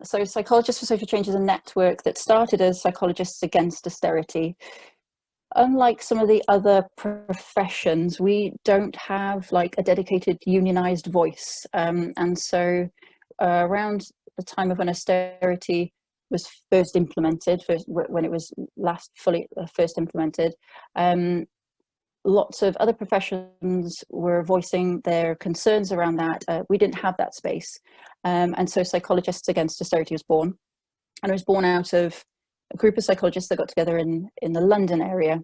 So Psychologists for Social Change is a network that started as Psychologists Against Austerity. Unlike some of the other professions, we don't have like a dedicated unionized voice. And so around the time of when austerity was first implemented, when it was last fully first implemented, lots of other professions were voicing their concerns around that. We didn't have that space. And so Psychologists Against Austerity was born. And it was born out of a group of psychologists that got together in the London area.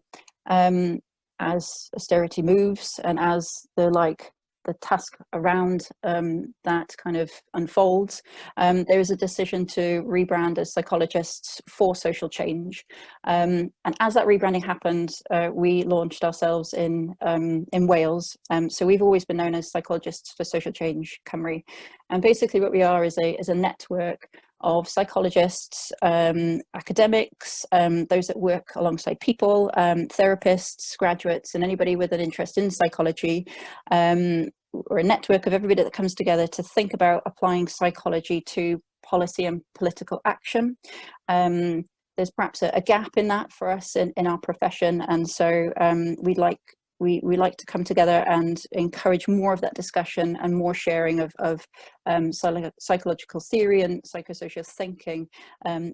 As austerity moves and as the task around that kind of unfolds, there is a decision to rebrand as Psychologists for Social Change. And as that rebranding happened, we launched ourselves in Wales. So we've always been known as Psychologists for Social Change Cymru. And basically what we are is a network of psychologists, academics, those that work alongside people, therapists, graduates, and anybody with an interest in psychology, or a network of everybody that comes together to think about applying psychology to policy and political action. There's perhaps a gap in that for us in our profession, and so we like to come together and encourage more of that discussion and more sharing of psychological theory and psychosocial thinking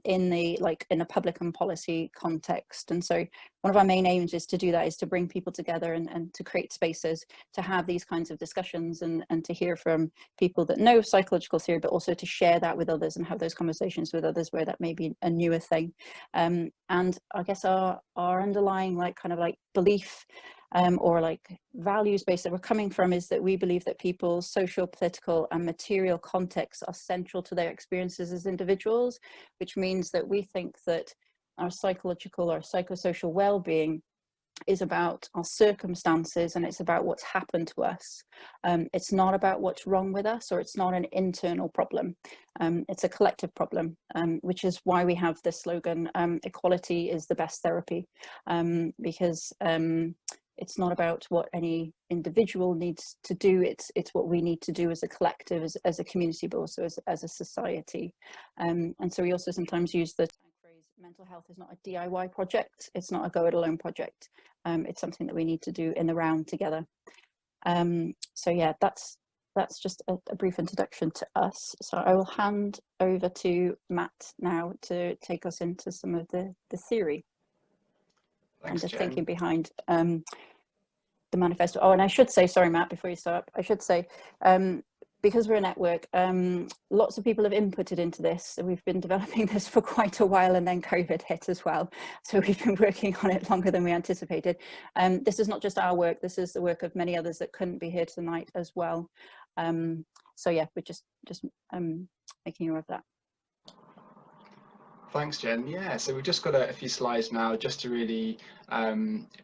in a public and policy context. And so one of our main aims is to do that, is to bring people together and to create spaces to have these kinds of discussions and to hear from people that know psychological theory, but also to share that with others and have those conversations with others where that may be a newer thing. And I guess our underlying belief or values base that we're coming from is that we believe that people's social, political and material contexts are central to their experiences as individuals, which means that we think that our psychological or psychosocial well-being is about our circumstances, and it's about what's happened to us. It's not about what's wrong with us, or it's not an internal problem. It's a collective problem, which is why we have this slogan, equality is the best therapy, because it's not about what any individual needs to do, it's what we need to do as a collective, as a community, but also as a society. And so we also sometimes use the phrase, mental health is not a DIY project, it's not a go it alone project, it's something that we need to do in the round together. So yeah, that's just a brief introduction to us. So I will hand over to Matt now to take us into some of the theory. Thanks, and the Jen. thinking behind the manifesto. Oh, and I should say, sorry, Matt, before you start, I should say, because we're a network, lots of people have inputted into this. So we've been developing this for quite a while, and then COVID hit as well. So we've been working on it longer than we anticipated. This is not just our work, this is the work of many others that couldn't be here tonight as well. So yeah, we're just making you aware of that. Thanks, Jen. Yeah, so we've just got a few slides now just to really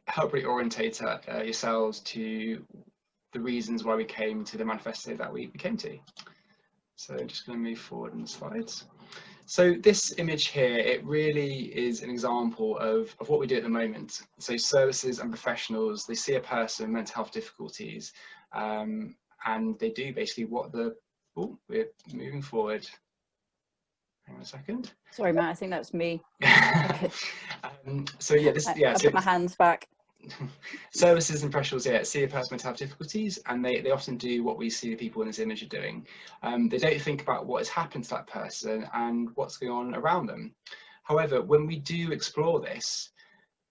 help orientate yourselves to the reasons why we came to the manifesto that we came to. So I'm just going to move forward in the slides. So this image here, it really is an example of what we do at the moment. So services and professionals, they see a person with mental health difficulties, and they do basically what we're moving forward. Hang on a second. Sorry, Matt, I think that's me. So yeah, I put my hands back. Services and professionals, yeah, see a person with mental health difficulties, and they often do what we see the people in this image are doing. They don't think about what has happened to that person and what's going on around them. However, when we do explore this,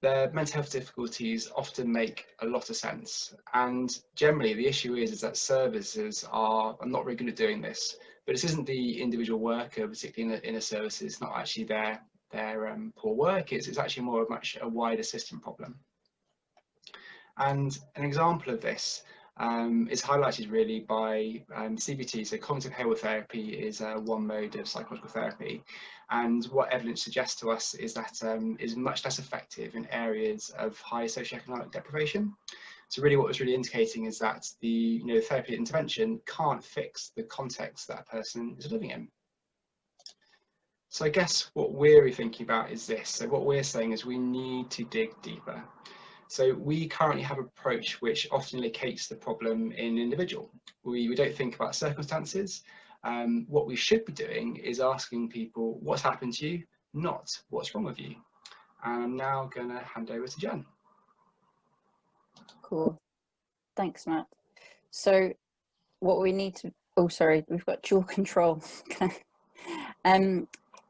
their mental health difficulties often make a lot of sense. And generally, the issue is that services are not very good at doing this. But this isn't the individual worker, particularly in a service. It's not actually their poor work. It's actually more of a wider system problem. And an example of this is highlighted really by CBT. So cognitive behavioural therapy is one mode of psychological therapy. And what evidence suggests to us is that is much less effective in areas of high socioeconomic deprivation. So really what it's really indicating is that the therapy intervention can't fix the context that a person is living in. So I guess what we're thinking about is this. So what we're saying is we need to dig deeper. So we currently have an approach which often locates the problem in an individual. We don't think about circumstances. What we should be doing is asking people what's happened to you, not what's wrong with you. And I'm now going to hand over to Jen. Cool. Thanks, Matt. So what we need to, oh, sorry, we've got dual control.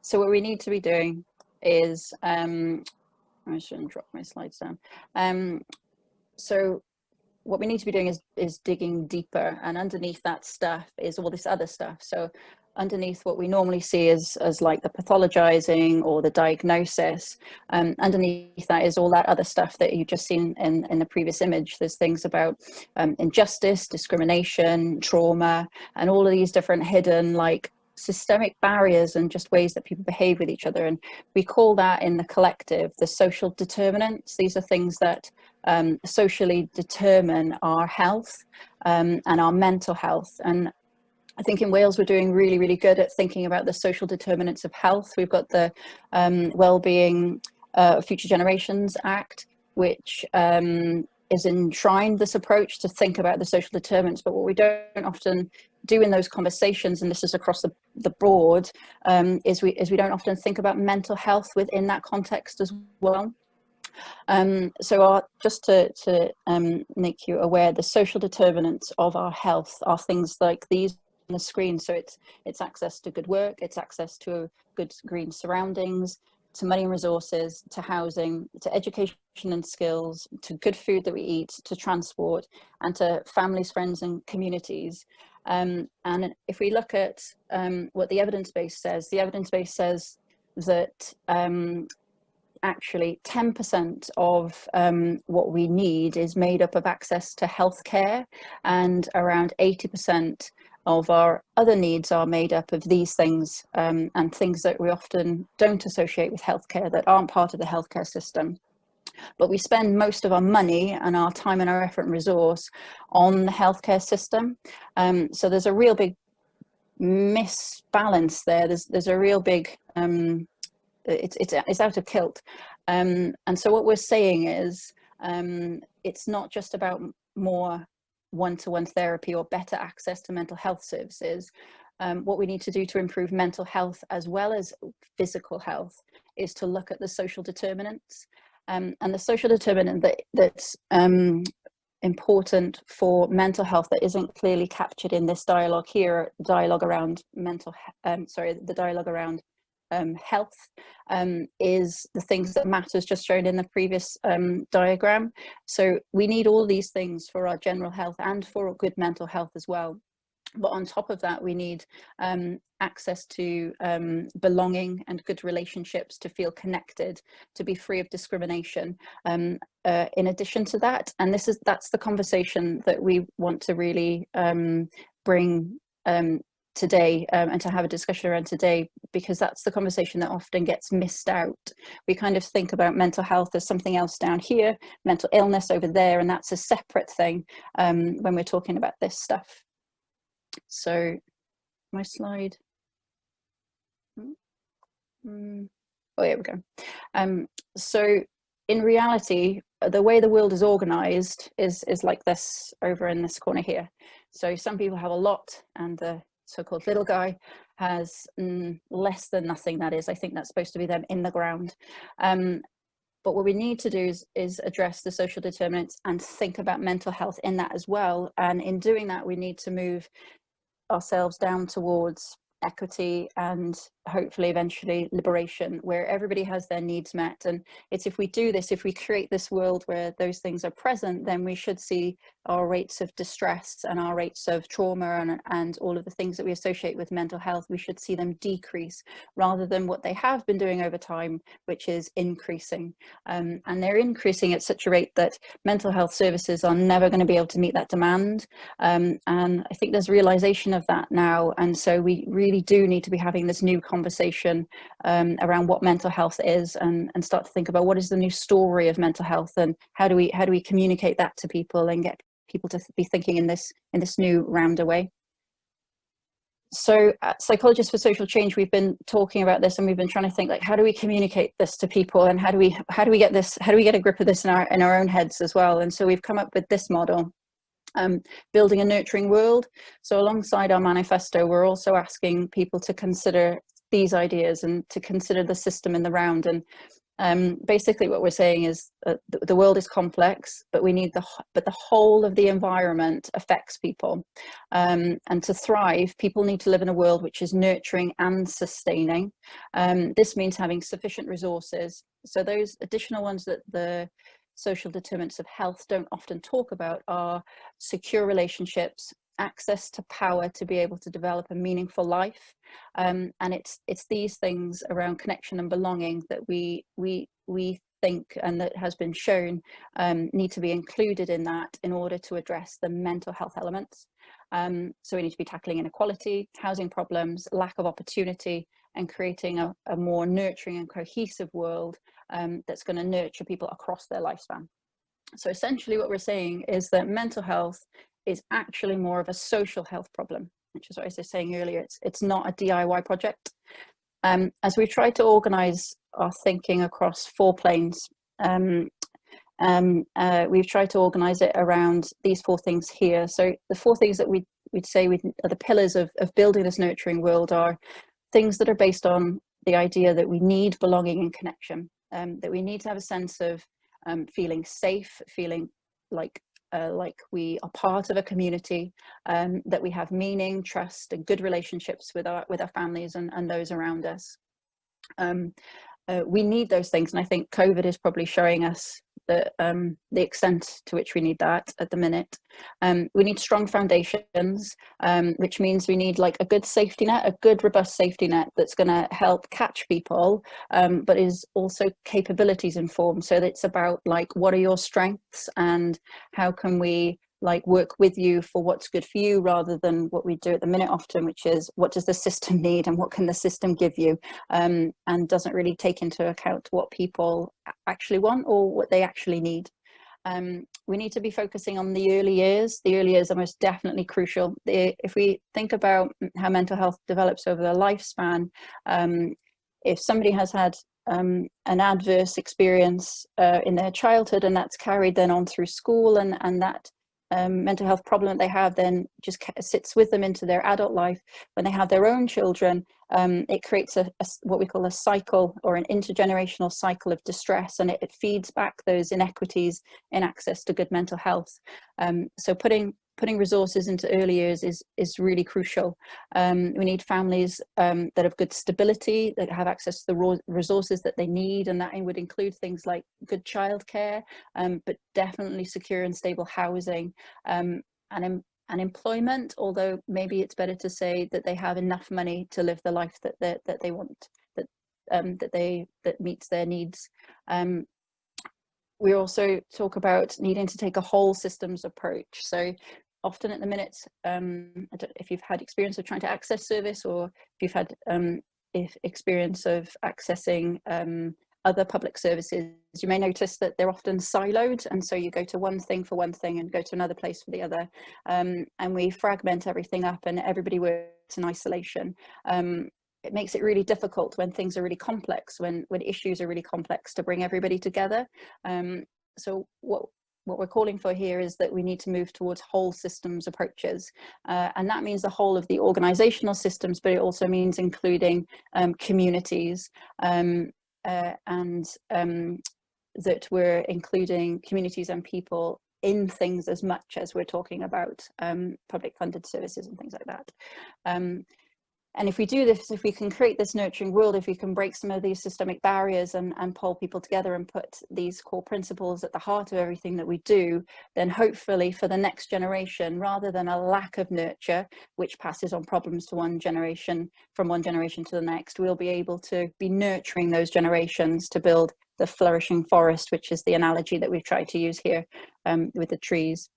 So what we need to be doing is, I shouldn't drop my slides down. So what we need to be doing is digging deeper, and underneath that stuff is all this other stuff. So underneath what we normally see as like the pathologizing or the diagnosis, underneath that is all that other stuff that you've just seen in the previous image. There's things about injustice, discrimination, trauma, and all of these different hidden like systemic barriers and just ways that people behave with each other. And we call that in the collective the social determinants. These are things that socially determine our health and our mental health. And I think in Wales, we're doing really, really good at thinking about the social determinants of health. We've got the Wellbeing Future Generations Act, which is enshrined this approach to think about the social determinants. But what we don't often do in those conversations, and this is across the board, is we don't often think about mental health within that context as well. So just to make you aware, the social determinants of our health are things like these on the screen. So it's access to good work, it's access to good green surroundings, to money and resources, to housing, to education and skills, to good food that we eat, to transport, and to families, friends, and communities. And if we look at what the evidence base says, the evidence base says that actually 10% of what we need is made up of access to healthcare, and around 80% of our other needs are made up of these things, and things that we often don't associate with healthcare, that aren't part of the healthcare system. But we spend most of our money and our time and our effort and resource on the healthcare system. So there's a real big misbalance there. There's a real big, it's out of kilt. And so what we're saying is, it's not just about more one-to-one therapy or better access to mental health services. What we need to do to improve mental health as well as physical health is to look at the social determinants. And the social determinant that's important for mental health that isn't clearly captured in this dialogue here, dialogue around the dialogue around health, is the things that Matt has just shown in the previous diagram. So we need all these things for our general health and for good mental health as well. But on top of that, we need access to belonging and good relationships, to feel connected, to be free of discrimination. In addition to that, and that's the conversation that we want to really bring today, and to have a discussion around today, because that's the conversation that often gets missed out. We kind of think about mental health as something else down here, mental illness over there, and that's a separate thing when we're talking about this stuff. So my slide, oh, here we go. So in reality, the way the world is organized is like this over in this corner here. So some people have a lot, and the so-called little guy has less than nothing. That is, I think that's supposed to be them in the ground. But what we need to do is address the social determinants and think about mental health in that as well. And in doing that, we need to move ourselves down towards equity and hopefully eventually liberation, where everybody has their needs met. And it's, if we do this, if we create this world where those things are present, then we should see our rates of distress and our rates of trauma and all of the things that we associate with mental health, we should see them decrease rather than what they have been doing over time, which is increasing. And they're increasing at such a rate that mental health services are never going to be able to meet that demand. And I think there's a realization of that now. And so we really do need to be having this new conversation around what mental health is, and start to think about what is the new story of mental health, and how do we communicate that to people and get people to be thinking in this new rounder way. So at Psychologists for Social Change, we've been talking about this, and we've been trying to think, like, how do we communicate this to people, and how do we get a grip of this in our own heads as well. And so we've come up with this model. Building a nurturing world. So alongside our manifesto, we're also asking people to consider these ideas and to consider the system in the round. And basically what we're saying is the world is complex, but the whole of the environment affects people. And to thrive, people need to live in a world which is nurturing and sustaining. This means having sufficient resources. So those additional ones that the social determinants of health don't often talk about are secure relationships, access to power to be able to develop a meaningful life, and it's these things around connection and belonging that we think, and that has been shown, need to be included in that in order to address the mental health elements. So we need to be tackling inequality, housing problems, lack of opportunity, and creating a more nurturing and cohesive world that's going to nurture people across their lifespan. So essentially what we're saying is that mental health is actually more of a social health problem, which is what I was saying earlier. It's not a DIY project. As we've tried to organise our thinking across 4 planes, we've tried to organise it around these 4 things here. So the 4 things that we'd say are the pillars of building this nurturing world are things that are based on the idea that we need belonging and connection, that we need to have a sense of feeling safe, feeling like we are part of a community, that we have meaning, trust, and good relationships with our families and those around us. We need those things, and I think COVID is probably showing us the extent to which we need that at the minute. We need strong foundations, which means we need like a good safety net, a good robust safety net that's going to help catch people, but is also capabilities informed. So it's about like, what are your strengths and how can we like work with you for what's good for you, rather than what we do at the minute often, which is what does the system need and what can the system give you, and doesn't really take into account what people actually want or what they actually need. We need to be focusing on the early years. The early years are most definitely crucial. If we think about how mental health develops over the lifespan, if somebody has had an adverse experience in their childhood, and that's carried then on through school, and that mental health problem that they have then just sits with them into their adult life. When they have their own children, it creates what we call a cycle, or an intergenerational cycle of distress, and it feeds back those inequities in access to good mental health. So putting resources into early years is really crucial. We need families that have good stability, that have access to the resources that they need, and that would include things like good childcare, but definitely secure and stable housing, and employment, although maybe it's better to say that they have enough money to live the life that they want, that meets their needs. We also talk about needing to take a whole systems approach. So often at the minute, I don't know if you've had experience of trying to access service, or if you've had experience of accessing other public services, you may notice that they're often siloed, and so you go to one thing for one thing and go to another place for the other, and we fragment everything up and everybody works in isolation. It makes it really difficult when things are really complex, when issues are really complex, to bring everybody together. So what we're calling for here is that we need to move towards whole systems approaches, and that means the whole of the organizational systems, but it also means including communities, and that we're including communities and people in things as much as we're talking about public funded services and things like that. And if we do this, if we can create this nurturing world, if we can break some of these systemic barriers and pull people together and put these core principles at the heart of everything that we do, then hopefully for the next generation, rather than a lack of nurture, which passes on problems to one generation, from one generation to the next, we'll be able to be nurturing those generations to build the flourishing forest, which is the analogy that we've tried to use here with the trees.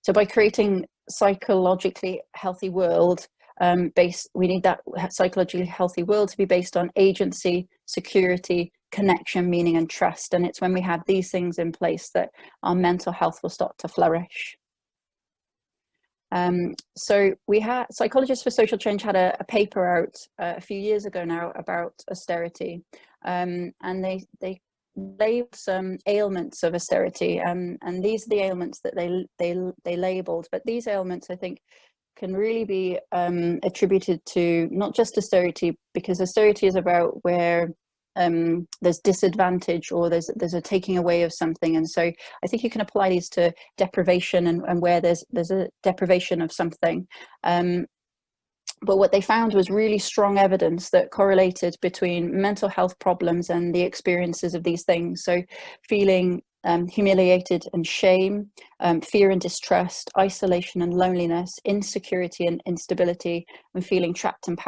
So by creating psychologically healthy world, we need that psychologically healthy world to be based on agency, security, connection, meaning, and trust. And it's when we have these things in place that our mental health will start to flourish. So we had Psychologists for Social Change had a paper out a few years ago now about austerity, and they labeled some ailments of austerity, and these are the ailments that they labeled. But these ailments, I think, can really be attributed to not just austerity, because austerity is about where there's disadvantage or there's a taking away of something. And so I think you can apply these to deprivation and where there's a deprivation of something. But what they found was really strong evidence that correlated between mental health problems and the experiences of these things. So feeling humiliated and shame, fear and distrust, isolation and loneliness, insecurity and instability, and feeling trapped and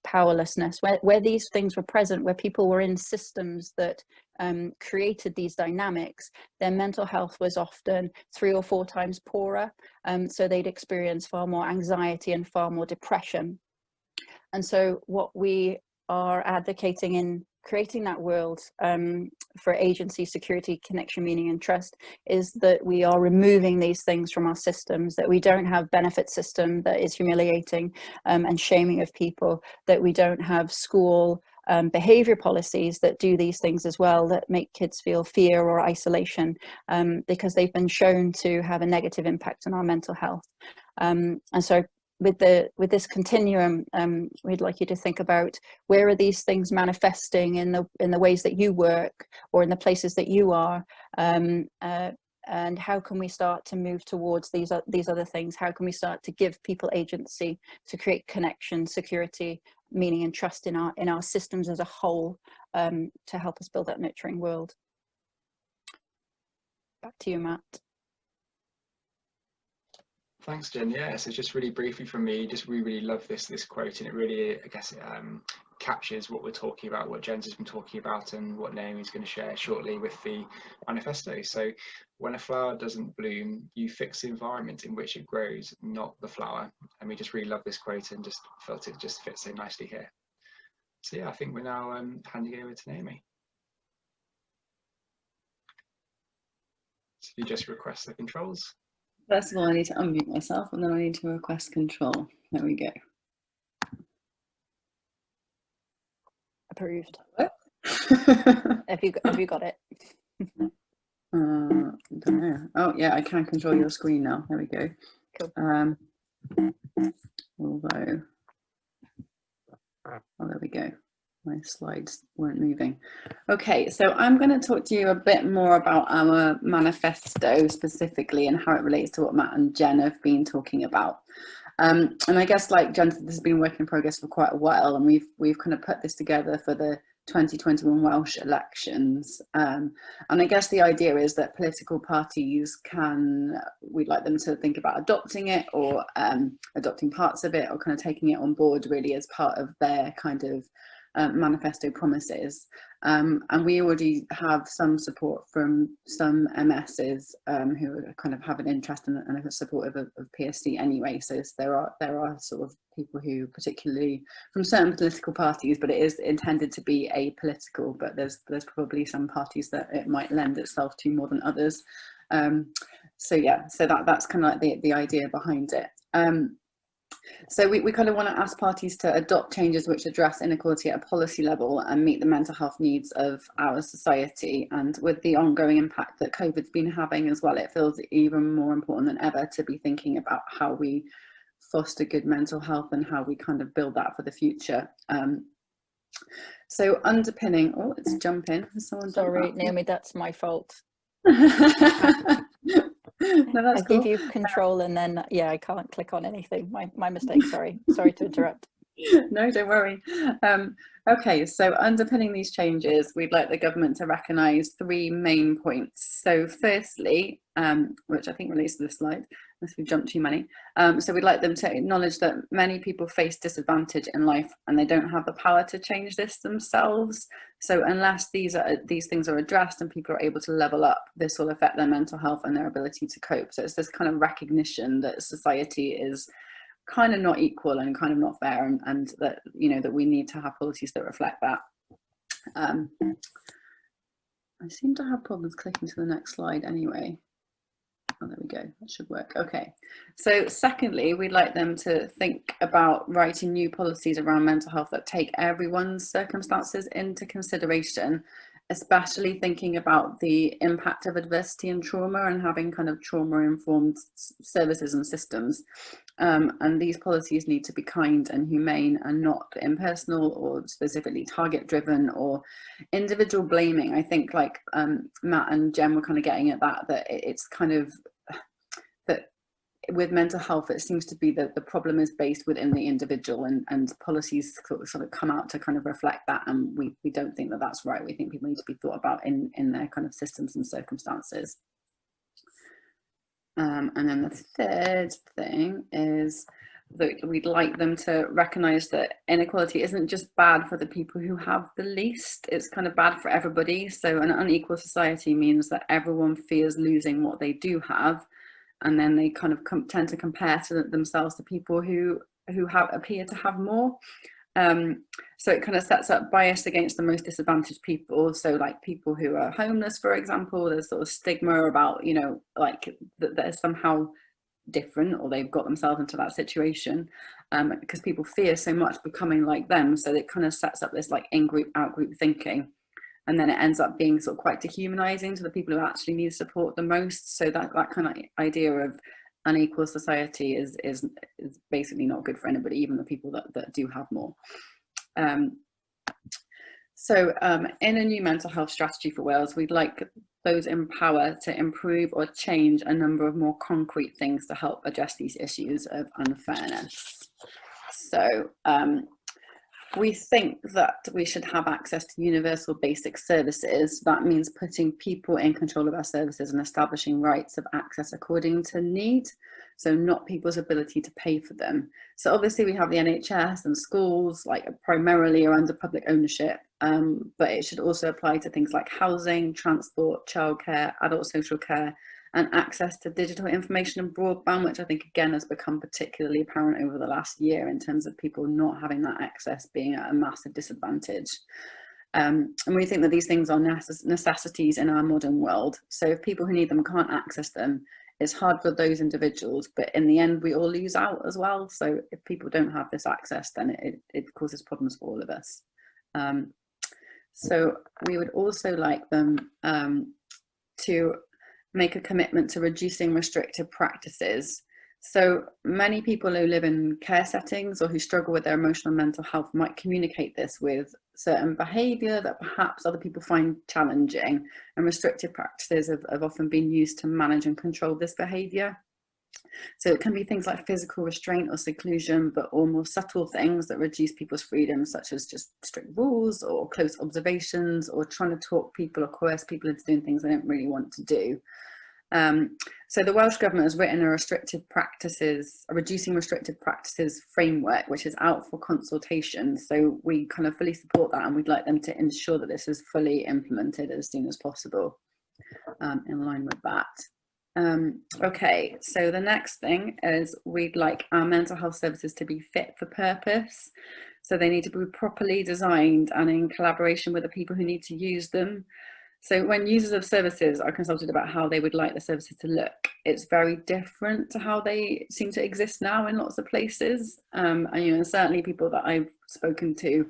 powerlessness. Where these things were present, where people were in systems that created these dynamics, their mental health was often 3 or 4 times poorer. So they'd experience far more anxiety and far more depression. And so what we are advocating in creating that world for agency, security, connection, meaning and trust is that we are removing these things from our systems, that we don't have benefit system that is humiliating and shaming of people, that we don't have school behavior policies that do these things as well, that make kids feel fear or isolation, because they've been shown to have a negative impact on our mental health. And so with this continuum, we'd like you to think about where are these things manifesting in the ways that you work or in the places that you are, and how can we start to move towards these other things? How can we start to give people agency to create connection, security, meaning and trust in our systems as a whole, to help us build that nurturing world? Back to you, Matt. Thanks, Jen. Yeah, so just really briefly from me, just really love this quote, and it really, I guess, captures what we're talking about, what Jen's has been talking about, and what Naomi's going to share shortly with the manifesto. So, when a flower doesn't bloom, you fix the environment in which it grows, not the flower. And we just really love this quote and just felt it just fits so nicely here. So yeah, I think we're now handing over to Naomi. So if you just request the controls. First of all, I need to unmute myself, and then I need to request control. There we go. Approved. Have Have you got it? don't know. Oh yeah, I can control your screen now. There we go. Cool. Although, oh, there we go. My slides weren't moving. Okay, so I'm going to talk to you a bit more about our manifesto specifically and how it relates to what Matt and Jen have been talking about. And I guess, like Jen said, this has been work in progress for quite a while, and we've kind of put this together for the 2021 Welsh elections. And I guess the idea is that political parties we'd like them to think about adopting it, or adopting parts of it, or kind of taking it on board really as part of their kind of manifesto promises. And we already have some support from some MSs who kind of have an interest and are supportive of PSC anyway. So there are sort of people who, particularly from certain political parties, but it is intended to be apolitical, but there's probably some parties that it might lend itself to more than others. So yeah, so that's kind of like the idea behind it. So we kind of want to ask parties to adopt changes which address inequality at a policy level and meet the mental health needs of our society. And with the ongoing impact that COVID's been having as well, it feels even more important than ever to be thinking about how we foster good mental health and how we kind of build that for the future. So underpinning, oh, it's jumping. Sorry, Naomi, that's my fault. No, that's I cool. give you control and then, yeah, I can't click on anything. My mistake, sorry to interrupt. No, don't worry. Okay, so underpinning these changes, we'd like the government to recognise 3 main points. So firstly, which I think relates to this slide, unless we've jumped too many. So we'd like them to acknowledge that many people face disadvantage in life and they don't have the power to change this themselves. So unless these things are addressed and people are able to level up, this will affect their mental health and their ability to cope. So it's this kind of recognition that society is kind of not equal and kind of not fair, and that, you know, that we need to have policies that reflect that. I seem to have problems clicking to the next slide anyway. Oh, there we go, that should work. Okay, so secondly, we'd like them to think about writing new policies around mental health that take everyone's circumstances into consideration, especially thinking about the impact of adversity and trauma, and having kind of trauma-informed services and systems. And these policies need to be kind and humane, and not impersonal or specifically target-driven or individual blaming. I think, like Matt and Jen were kind of getting at that it's kind of that with mental health, it seems to be that the problem is based within the individual, and policies sort of come out to kind of reflect that, and we don't think that that's right. We think people need to be thought about in their kind of systems and circumstances. And then the third thing is that we'd like them to recognise that inequality isn't just bad for the people who have the least, it's kind of bad for everybody. So an unequal society means that everyone fears losing what they do have, and then they kind of tend to compare to themselves to people who appear to have more. So it kind of sets up bias against the most disadvantaged people. So like people who are homeless, for example, there's sort of stigma about, you know, like that they're somehow different, or they've got themselves into that situation, because people fear so much becoming like them. So it kind of sets up this like in-group, out-group thinking. And then it ends up being sort of quite dehumanizing to the people who actually need support the most. So that kind of idea of unequal society is basically not good for anybody, even the people that do have more. So in a new mental health strategy for Wales, we'd like those in power to improve or change a number of more concrete things to help address these issues of unfairness. So we think that we should have access to universal basic services. That means putting people in control of our services and establishing rights of access according to need, so not people's ability to pay for them. So obviously we have the NHS, and schools like primarily are under public ownership, but it should also apply to things like housing, transport, childcare, adult social care, and access to digital information and broadband, which I think again has become particularly apparent over the last year in terms of people not having that access, being at a massive disadvantage. And we think that these things are necessities in our modern world. So if people who need them can't access them, it's hard for those individuals, but in the end we all lose out as well. So if people don't have this access, then it causes problems for all of us. So we would also like them to make a commitment to reducing restrictive practices. So many people who live in care settings or who struggle with their emotional and mental health might communicate this with certain behaviour that perhaps other people find challenging, and restrictive practices have often been used to manage and control this behaviour. So it can be things like physical restraint or seclusion, but or more subtle things that reduce people's freedom, such as just strict rules or close observations, or trying to talk people or coerce people into doing things they don't really want to do. So the Welsh Government has written a reducing restrictive practices framework, which is out for consultation. So we kind of fully support that, and we'd like them to ensure that this is fully implemented as soon as possible, in line with that. Okay, so the next thing is we'd like our mental health services to be fit for purpose. So they need to be properly designed and in collaboration with the people who need to use them. So when users of services are consulted about how they would like the services to look, it's very different to how they seem to exist now in lots of places. And you know, certainly people that I've spoken to,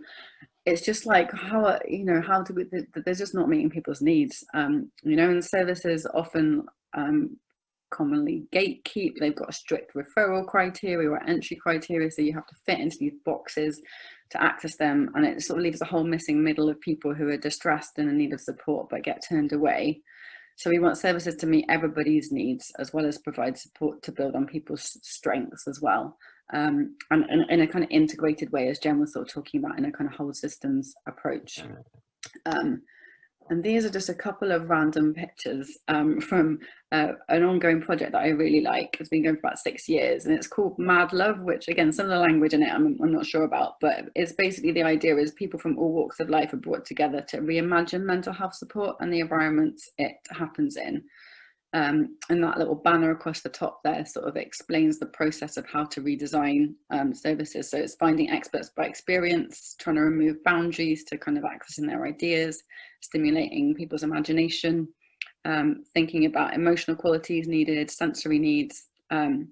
it's just like how do we, they're just not meeting people's needs. You know, and services often commonly gatekeep. They've got a strict referral criteria or entry criteria, so you have to fit into these boxes to access them, and it sort of leaves a whole missing middle of people who are distressed and in need of support but get turned away. So we want services to meet everybody's needs, as well as provide support to build on people's strengths as well, and in a kind of integrated way, as Jen was sort of talking about, in a kind of whole systems approach. And these are just a couple of random pictures from an ongoing project that I really like. It's been going for about 6 years, and it's called Mad Love, which again, some of the language in it I'm not sure about, but it's basically, the idea is people from all walks of life are brought together to reimagine mental health support and the environments it happens in. And that little banner across the top there sort of explains the process of how to redesign services. So it's finding experts by experience, trying to remove boundaries to kind of accessing their ideas, stimulating people's imagination, thinking about emotional qualities needed, sensory needs, and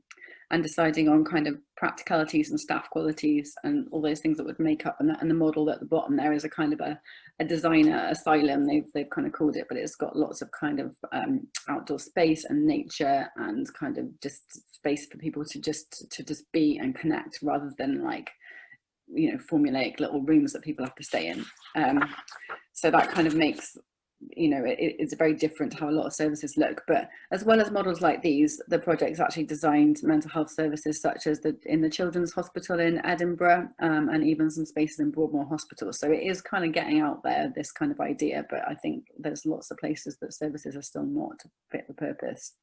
and deciding on kind of practicalities and staff qualities and all those things that would make up, and the model at the bottom there is a kind of a designer asylum, they've kind of called it, but it's got lots of kind of outdoor space and nature and kind of just space for people to just be and connect, rather than like, you know, formulaic little rooms that people have to stay in. So that kind of makes, you know, it's very different to how a lot of services look. But as well as models like these, the project's actually designed mental health services such as in the Children's Hospital in Edinburgh, and even some spaces in Broadmoor Hospital. So it is kind of getting out there, this kind of idea, but I think there's lots of places that services are still not fit for purpose.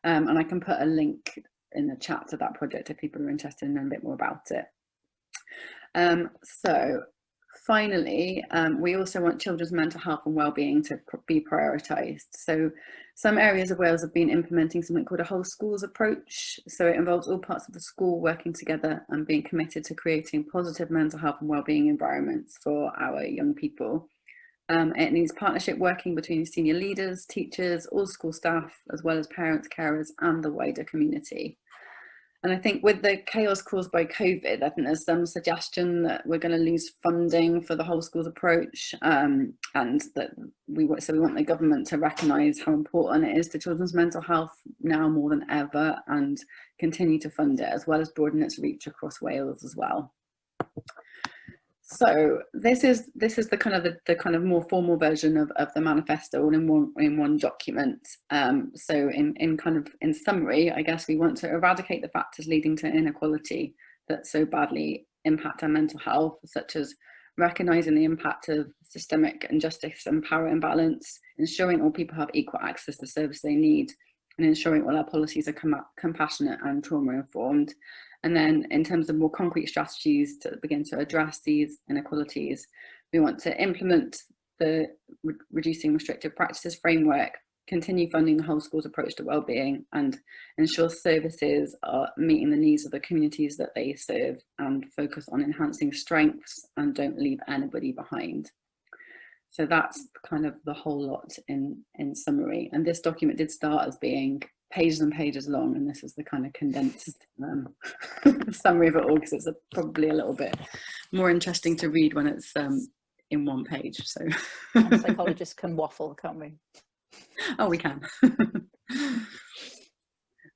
And I can put a link in the chat to that project if people are interested in knowing a bit more about it. So finally, we also want children's mental health and wellbeing to be prioritised. So some areas of Wales have been implementing something called a whole schools approach. So it involves all parts of the school working together and being committed to creating positive mental health and wellbeing environments for our young people. It needs partnership working between senior leaders, teachers, all school staff, as well as parents, carers, and the wider community. And I think with the chaos caused by COVID, I think there's some suggestion that we're going to lose funding for the whole schools approach, and that we want the government to recognise how important it is to children's mental health now more than ever, and continue to fund it, as well as broaden its reach across Wales as well. So this is the kind of more formal version of the manifesto, all in one document. So in summary, I guess we want to eradicate the factors leading to inequality that so badly impact our mental health, such as recognising the impact of systemic injustice and power imbalance, ensuring all people have equal access to service they need, and ensuring all our policies are compassionate and trauma informed. And then in terms of more concrete strategies to begin to address these inequalities, we want to implement the reducing restrictive practices framework, continue funding the whole schools approach to wellbeing, and ensure services are meeting the needs of the communities that they serve, and focus on enhancing strengths and don't leave anybody behind. So that's kind of the whole lot in summary. And this document did start as being pages and pages long, and this is the kind of condensed summary of it all, because it's probably a little bit more interesting to read when it's in one page. So and psychologists can waffle, can't we? Oh, we can.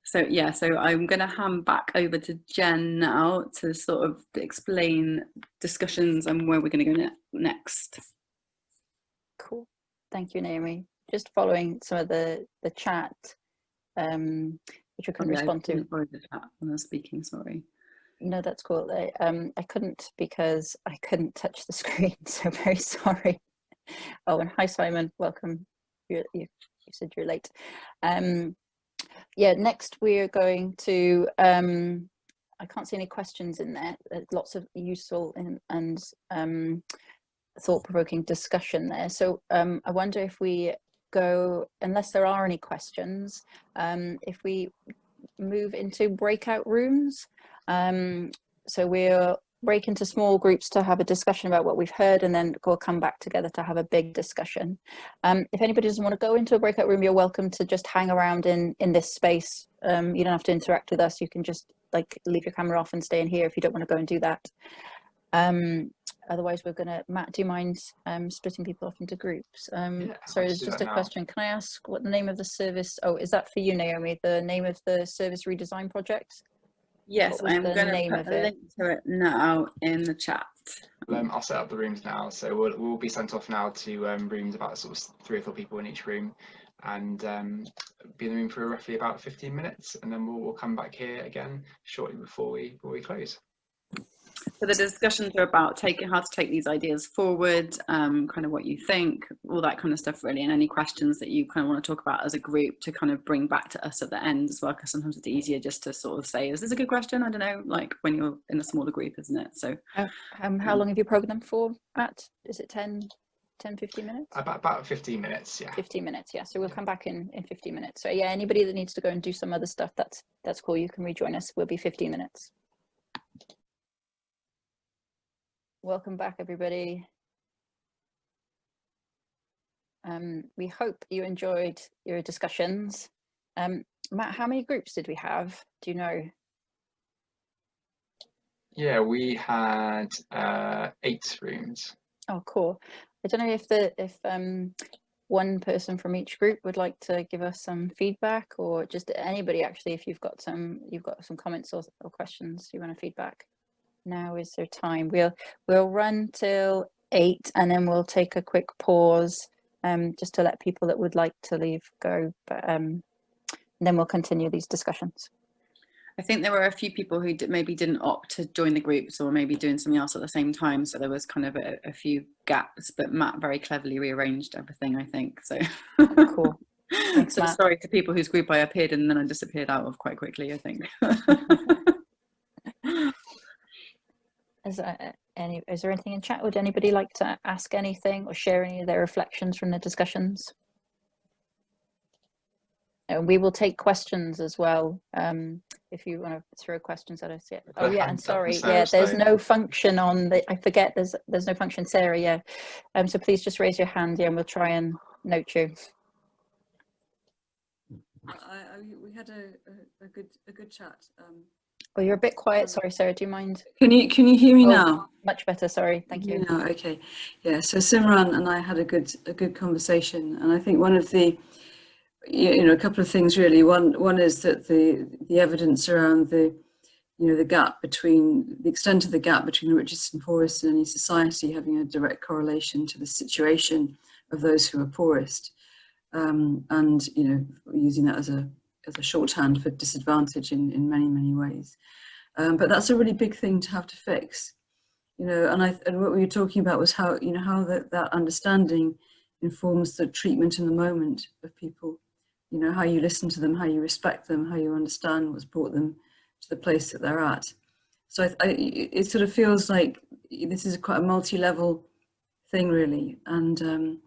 So yeah, so I'm going to hand back over to Jen now to sort of explain discussions and where we're going to go next. Cool, thank you, Naomi. Just following some of the chat, which we can respond to. The chat when I was speaking, sorry. No, that's cool. I couldn't, because I couldn't touch the screen, so very sorry. Oh, and hi Simon, welcome. You said you're late. Yeah, next we're going to, I can't see any questions in there. There's lots of useful and thought-provoking discussion there. So I wonder if we go, unless there are any questions, if we move into breakout rooms. So we'll break into small groups to have a discussion about what we've heard, and then we'll come back together to have a big discussion. If anybody doesn't want to go into a breakout room, you're welcome to just hang around in this space. You don't have to interact with us. You can just like leave your camera off and stay in here if you don't want to go and do that. Otherwise we're gonna, Matt, do you mind splitting people off into groups? Yeah, sorry, there's just a question. Can I ask what the name of the service, oh, is that for you, Naomi, the name of the service redesign project? Yes, I'm going to put a link to it now in the chat. I'll set up the rooms now, so we'll be sent off now to rooms, about sort of 3 or 4 people in each room, and be in the room for roughly about 15 minutes, and then we'll come back here again shortly before we close. So the discussions are about how to take these ideas forward, kind of what you think, all that kind of stuff really, and any questions that you kind of want to talk about as a group to kind of bring back to us at the end as well, because sometimes it's easier just to sort of say, is this a good question? I don't know, like when you're in a smaller group, isn't it? So how long have you programmed for, Matt? Is it 10, 15 minutes? About 15 minutes, yeah. 15 minutes, yeah. So we'll come back in 15 minutes. So yeah, anybody that needs to go and do some other stuff, that's cool. You can rejoin us. We'll be 15 minutes. Welcome back, everybody. We hope you enjoyed your discussions. Matt, how many groups did we have? Do you know? Yeah, we had 8 rooms. Oh, cool. I don't know if one person from each group would like to give us some feedback, or just anybody actually, if you've got some comments or questions you want to feedback. Now is their time. We'll run till 8 and then we'll take a quick pause just to let people that would like to leave go, but then we'll continue these discussions. I think there were a few people who maybe didn't opt to join the groups, or maybe doing something else at the same time, so there was kind of a few gaps, but Matt very cleverly rearranged everything, I think. So cool. Thanks, so Matt. sorry to people whose group I appeared in and then I disappeared out of quite quickly, I think. Is there anything in chat? Would anybody like to ask anything or share any of their reflections from the discussions? And we will take questions as well. If you want to throw questions at us, yeah. Oh yeah, and sorry, yeah, there's no function on the. I forget there's no function, Sarah. Yeah, so please just raise your hand, yeah, and we'll try and note you. We had a good chat. Oh, you're a bit quiet. Sorry, Sarah. Do you mind? Can you hear me now? Much better. Sorry. Thank you. No, okay. Yeah. So Simran and I had a good conversation, and I think one of the, a couple of things really. One is that the evidence around the gap between the extent of the gap between the richest and poorest in any society having a direct correlation to the situation of those who are poorest, and using that as a shorthand for disadvantage in many ways. But that's a really big thing to have to fix, and what we were talking about was how that understanding informs the treatment in the moment of people, how you listen to them, how you respect them, how you understand what's brought them to the place that they're at. So it sort of feels like this is quite a multi-level thing really, and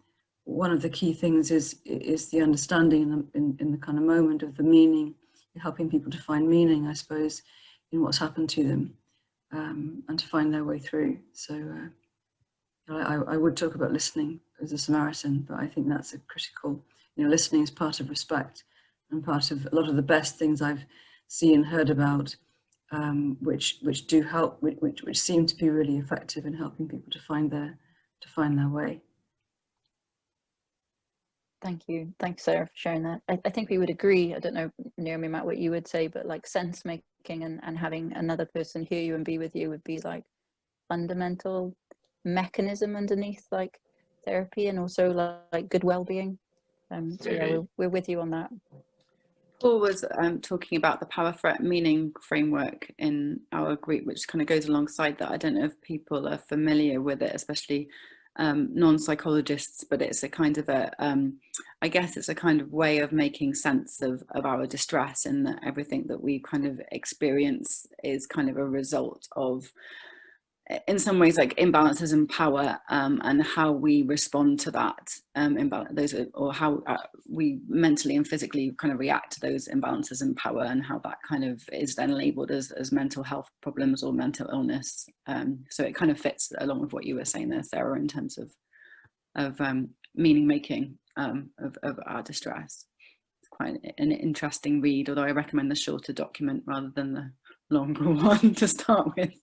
one of the key things is the understanding in the kind of moment of the meaning, helping people to find meaning, I suppose, in what's happened to them, and to find their way through. So I would talk about listening as a Samaritan, but I think that's a critical, listening is part of respect and part of a lot of the best things I've seen and heard about, which do help, which seem to be really effective in helping people to find their way. Thank you. Thanks, Sarah, for sharing that. I think we would agree. I don't know, Naomi, Matt, what you would say, but like sense making and having another person hear you and be with you would be like fundamental mechanism underneath like therapy, and also like good well-being. So yeah, we're with you on that. Paul was talking about the power threat meaning framework in our group, which kind of goes alongside that. I don't know if people are familiar with it, especially non-psychologists, but it's a kind of I guess it's a kind of way of making sense of our distress, and that everything that we kind of experience is kind of a result of, in some ways, like imbalances in power, and how we respond to that imbalance, or how we mentally and physically kind of react to those imbalances in power, and how that kind of is then labelled as mental health problems or mental illness. So it kind of fits along with what you were saying there, Sarah, in terms of meaning making of our distress. It's quite an interesting read, although I recommend the shorter document rather than the longer one to start with.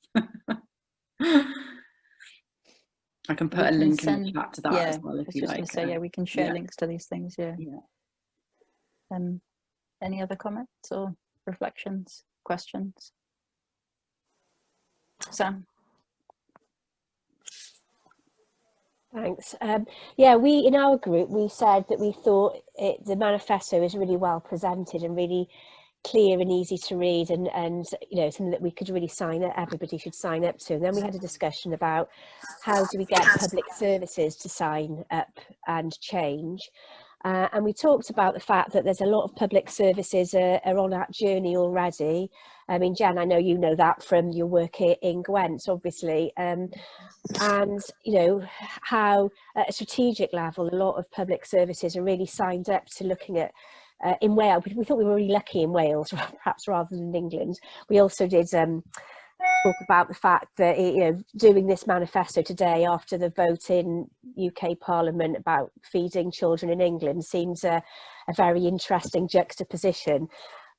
I can put a link in the chat to that as well if you like. Say, yeah, we can share links to these things. Yeah. Any other comments or reflections, questions? Sam? Thanks. Yeah, we in our group, we said that we thought the manifesto is really well presented and really clear and easy to read, and something that we could really everybody should sign up to. And then we had a discussion about how do we get public services to sign up and change, and we talked about the fact that there's a lot of public services are on that journey already. I mean, Jen, I know you know that from your work in Gwent, obviously, and how at a strategic level a lot of public services are really signed up to looking at in Wales. We thought we were really lucky in Wales, perhaps rather than in England. We also did talk about the fact that doing this manifesto today after the vote in UK Parliament about feeding children in England seems a very interesting juxtaposition.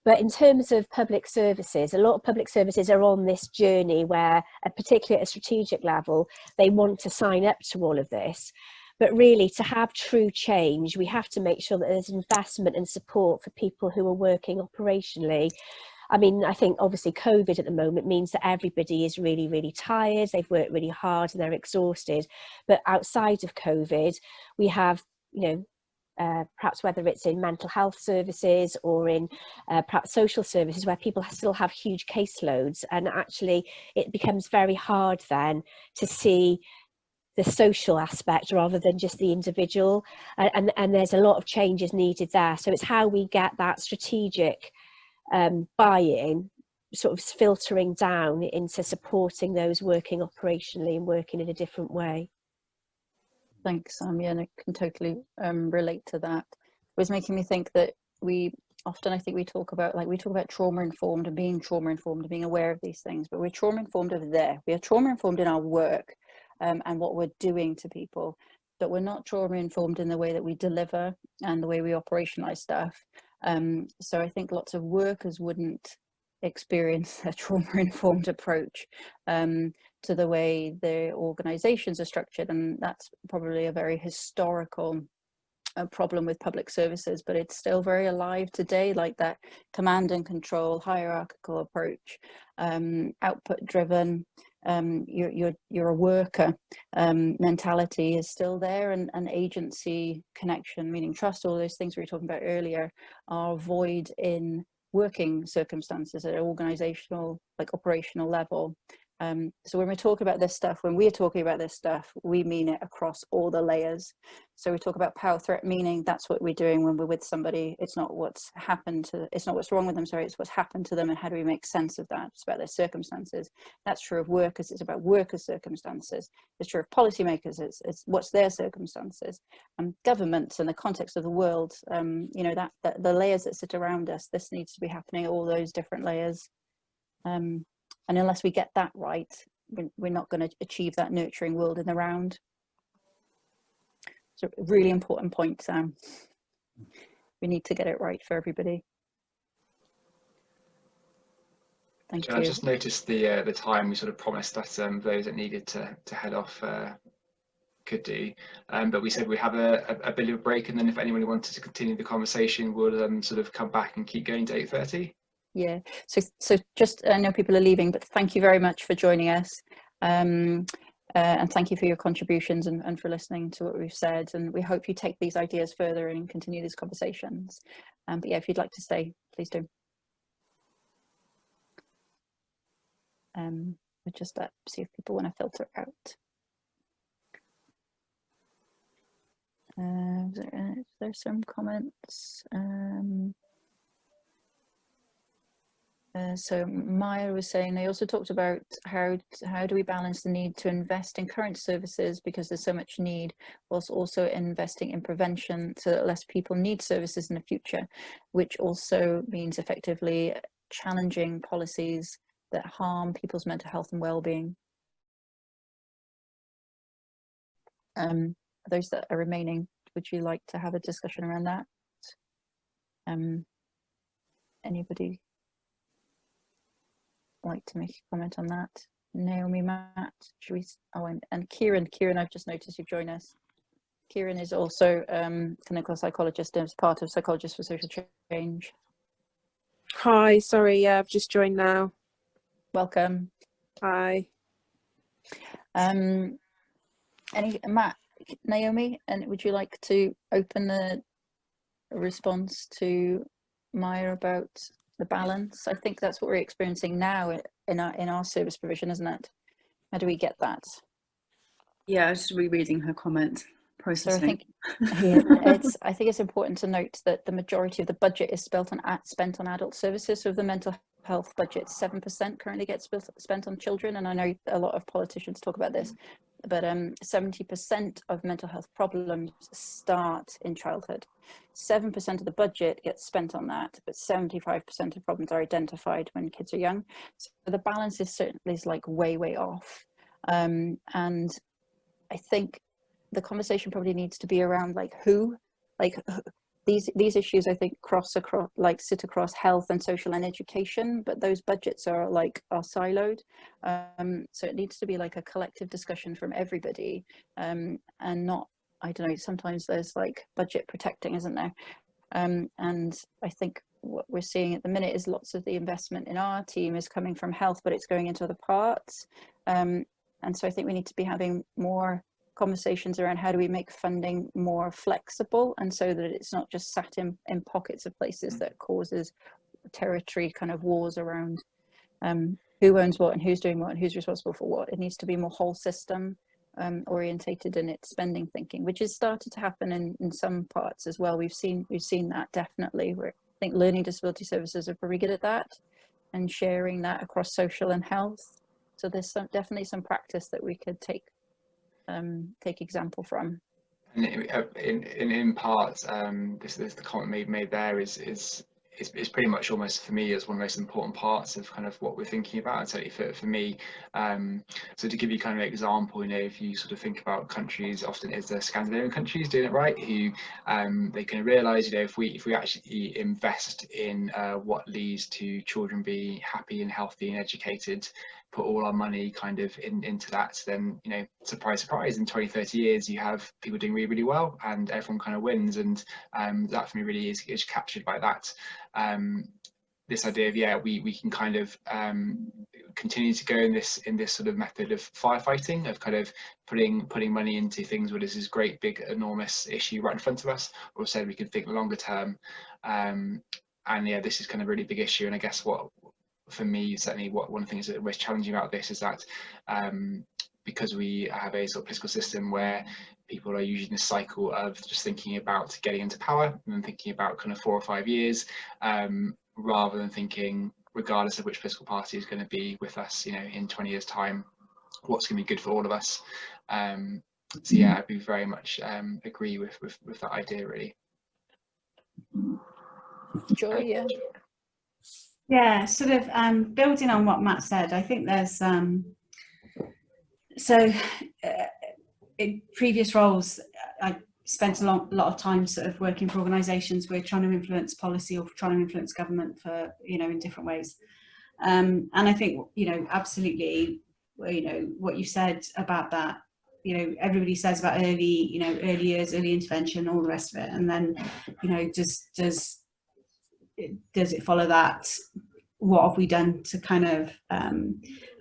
But in terms of public services, a lot of public services are on this journey where, particularly at a strategic level, they want to sign up to all of this. But really, to have true change, we have to make sure that there's investment and support for people who are working operationally. I mean, I think obviously COVID at the moment means that everybody is really, really tired. They've worked really hard and they're exhausted. But outside of COVID, we have, perhaps whether it's in mental health services or in perhaps social services, where people still have huge caseloads, and actually it becomes very hard then to see the social aspect rather than just the individual, and there's a lot of changes needed there. So it's how we get that strategic buy-in sort of filtering down into supporting those working operationally and working in a different way. Thanks, Sam. Yeah, and I can totally relate to that. It was making me think that we often, I think we talk about trauma informed and being aware of these things, but we're trauma informed over there. We are trauma informed in our work and what we're doing to people, but we're not trauma informed in the way that we deliver and the way we operationalize stuff. So I think lots of workers wouldn't experience a trauma-informed approach to the way the organizations are structured, and that's probably a very historical problem with public services, but it's still very alive today, like that command and control hierarchical approach, output driven, you're a worker mentality is still there, and agency, connection, meaning trust, all those things we were talking about earlier are void in working circumstances at an organizational, like operational level. So when we talk about this stuff, when we're talking about this stuff, we mean it across all the layers. So we talk about power threat, meaning that's what we're doing when we're with somebody. It's not what's happened to, it's not what's wrong with them, sorry, it's what's happened to them and how do we make sense of that. It's about their circumstances. That's true of workers, it's about workers' circumstances. It's true of policymakers, it's what's their circumstances. Governments and the context of the world, that the layers that sit around us, this needs to be happening at all those different layers. And unless we get that right, we're not going to achieve that nurturing world in the round. It's a really important point, Sam. We need to get it right for everybody. Thank you. I just noticed the time we sort of promised that those that needed to head off could do, but we said we have a bit of a break, and then if anyone wanted to continue the conversation, we'll sort of come back and keep going to 8:30. Yeah, so just, I know people are leaving, but thank you very much for joining us, and thank you for your contributions and for listening to what we've said, and we hope you take these ideas further and continue these conversations. But yeah, if you'd like to stay, please do. We'll just see if people want to filter out. There's some comments. So Maya was saying they also talked about how do we balance the need to invest in current services because there's so much need, whilst also investing in prevention so that less people need services in the future, which also means effectively challenging policies that harm people's mental health and well-being. Those that are remaining, would you like to have a discussion around that? Anybody like to make a comment on that? Naomi, Matt, should we? Oh, and Kieran, I've just noticed you've joined us. Kieran is also clinical psychologist and is part of Psychologists for Social Change. Hi, sorry, yeah, I've just joined now. Welcome. Hi. Matt, Naomi, and would you like to open the response to Maya about the balance? I think that's what we're experiencing now in our service provision, isn't it? How do we get that? Yeah, I was just rereading her comment, processing. So I think it's important to note that the majority of the budget is spent on adult services. So of the mental health budget, 7% currently gets spent on children, and I know a lot of politicians talk about this, but 70% of mental health problems start in childhood. 7% of the budget gets spent on that, but 75% of problems are identified when kids are young. So the balance is certainly like way off, and I think the conversation probably needs to be around like who, these issues, I think, sit across health and social and education, but those budgets are siloed. So it needs to be like a collective discussion from everybody, and not, I don't know, sometimes there's like budget protecting, isn't there? And I think what we're seeing at the minute is lots of the investment in our team is coming from health, but it's going into other parts. And so I think we need to be having more conversations around how do we make funding more flexible, and so that it's not just sat in pockets of places that causes territory kind of wars around who owns what and who's doing what and who's responsible for what. It needs to be more whole system orientated in its spending thinking, which has started to happen in some parts as well. We've seen that definitely, where I think learning disability services are very good at that and sharing that across social and health. So there's definitely some practice that we could take example from. And in part, this the comment made there is pretty much almost, for me, as one of the most important parts of kind of what we're thinking about. And certainly for me, so to give you kind of an example, if you sort of think about countries, often it's the Scandinavian countries doing it right, who they can realise, if we actually invest in what leads to children being happy and healthy and educated, put all our money kind of into that, then surprise surprise, in 20-30 years you have people doing really, really well and everyone kind of wins. And that for me really is captured by that. This idea of we can kind of continue to go in this sort of method of firefighting, of kind of putting money into things where this is great big enormous issue right in front of us, or said we could think longer term, and this is kind of a really big issue. And I guess what for me, certainly one of the things that was challenging about this is that because we have a sort of political system where people are using this cycle of just thinking about getting into power and then thinking about kind of 4 or 5 years, rather than thinking, regardless of which political party is going to be with us, in 20 years time, what's going to be good for all of us. So yeah, I'd be very much agree with that idea, really. Joy, yeah, sort of building on what Matt said, I think there's in previous roles I spent a lot of time sort of working for organisations where trying to influence policy or trying to influence government for in different ways, and I think absolutely what you said about that, everybody says about early years, early intervention, all the rest of it, and then does it follow that? What have we done to kind of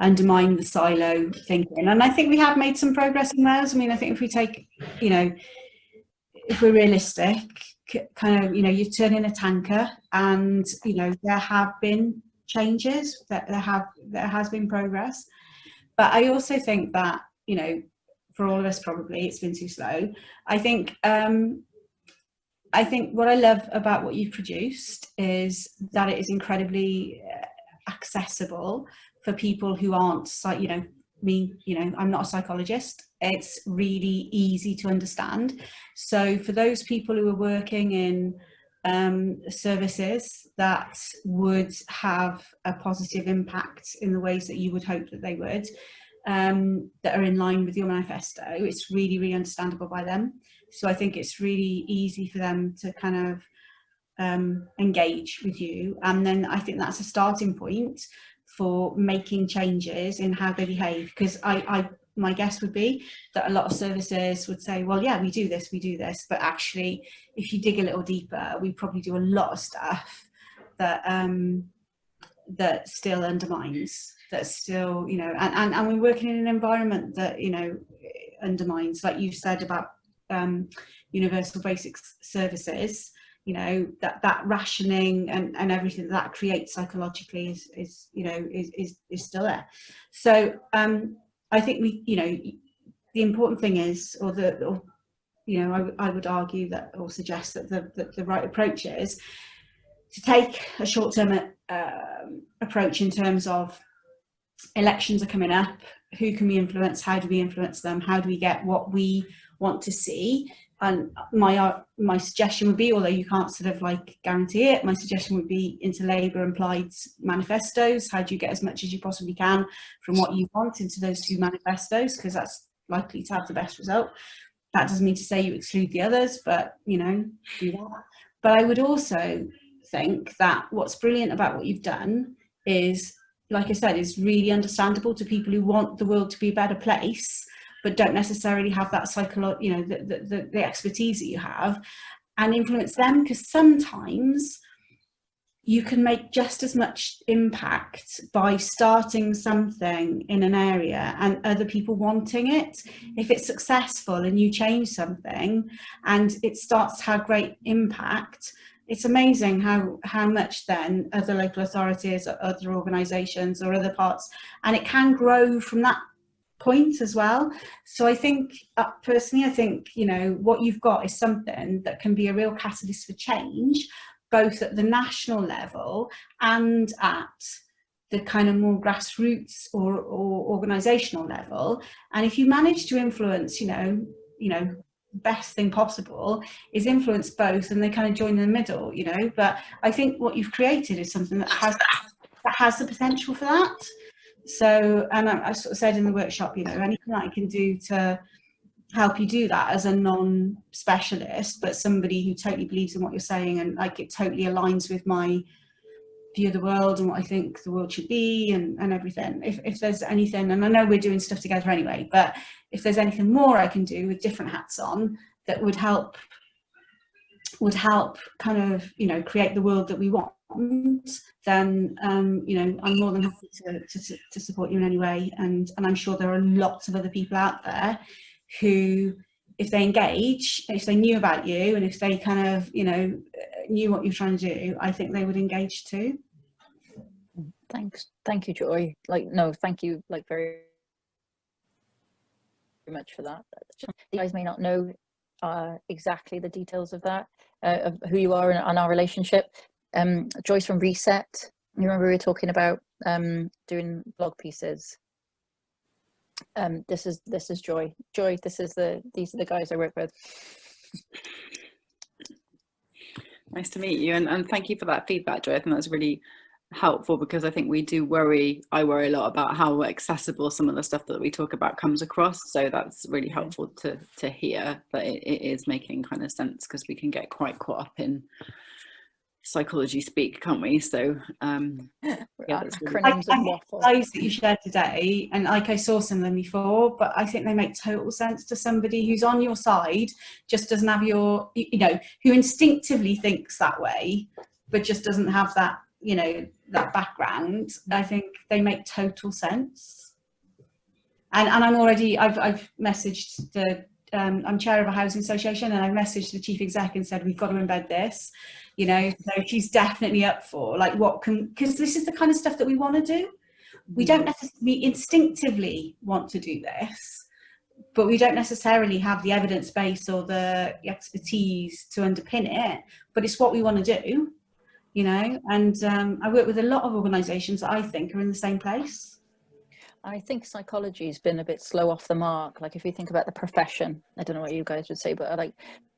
undermine the silo thinking? And I think we have made some progress in Wales. I mean, I think if we take, if we're realistic, kind of, you turn in a tanker, and there have been changes, that there has been progress. But I also think that for all of us probably it's been too slow. I think what I love about what you've produced is that it is incredibly accessible for people who aren't, me, I'm not a psychologist. It's really easy to understand. So for those people who are working in services that would have a positive impact in the ways that you would hope that they would, that are in line with your manifesto, it's really, really understandable by them. So I think it's really easy for them to kind of engage with you. And then I think that's a starting point for making changes in how they behave. Because my guess would be that a lot of services would say, well, yeah, we do this. But actually, if you dig a little deeper, we probably do a lot of stuff that that still undermines, that still, and we're working in an environment that, undermines, like you've said about universal basic services, that rationing and everything that creates psychologically is still there. So I think the important thing is, I would argue that, or suggest that the right approach is to take a short-term approach in terms of elections are coming up. Who can we influence? How do we influence them? How do we get what we want to see? And my suggestion would be, although you can't sort of guarantee it, my suggestion would be into Labour and Plaid's manifestos. How do you get as much as you possibly can from what you want into those two manifestos? Because that's likely to have the best result. That doesn't mean to say you exclude the others, but do that. But I would also think that what's brilliant about what you've done is, like I said, is really understandable to people who want the world to be a better place, but don't necessarily have that the expertise that you have, and influence them, because sometimes you can make just as much impact by starting something in an area and other people wanting it. If it's successful and you change something and it starts to have great impact, it's amazing how much then other local authorities or other organisations or other parts, and it can grow from that point as well. So I think, personally, I think, you know, what you've got is something that can be a real catalyst for change, both at the national level and at the kind of more grassroots or organisational level. And if you manage to influence, you know, best thing possible is influence both, and they kind of join in the middle, you know. But I think what you've created is something that has the potential for that. So, and I sort of said in the workshop, you know, anything that I can do to help you do that as a non-specialist, but somebody who totally believes in what you're saying, and like it totally aligns with my view of the world and what I think the world should be, and everything. If there's anything, and I know we're doing stuff together anyway, but if there's anything more I can do with different hats on that would help kind of, you know, create the world that we want, then you know, I'm more than happy to support you in any way. And I'm sure there are lots of other people out there who, if they engage, if they knew about you, and if they kind of, you know, knew what you're trying to do, I think they would engage too. Thank you, Joy. Like, no, thank you, like, very much for that. You guys may not know exactly the details of that, of who you are and our relationship. Joyce from Reset, you remember we were talking about doing blog pieces. This is Joy. These are the guys I work with. Nice to meet you, and thank you for that feedback, Joy. I think that's really helpful, because I think I worry a lot about how accessible some of the stuff that we talk about comes across. So that's really helpful to hear that it is making kind of sense, because we can get quite caught up in psychology speak, can't we? So yeah, that's really I think those that you shared today, and like I saw some of them before, but I think they make total sense to somebody who's on your side, just doesn't have your, you know, who instinctively thinks that way, but just doesn't have that, you know, that background. I think they make total sense. And I've messaged the I'm chair of a housing association, and I messaged the chief exec and said, we've got to embed this, you know. So she's definitely up for, like, because this is the kind of stuff that we want to do. We don't necessarily instinctively want to do this, but we don't necessarily have the evidence base or the expertise to underpin it, but it's what we want to do, you know. And I work with a lot of organisations that I think are in the same place. I think psychology has been a bit slow off the mark. Like, if you think about the profession, I don't know what you guys would say, but like,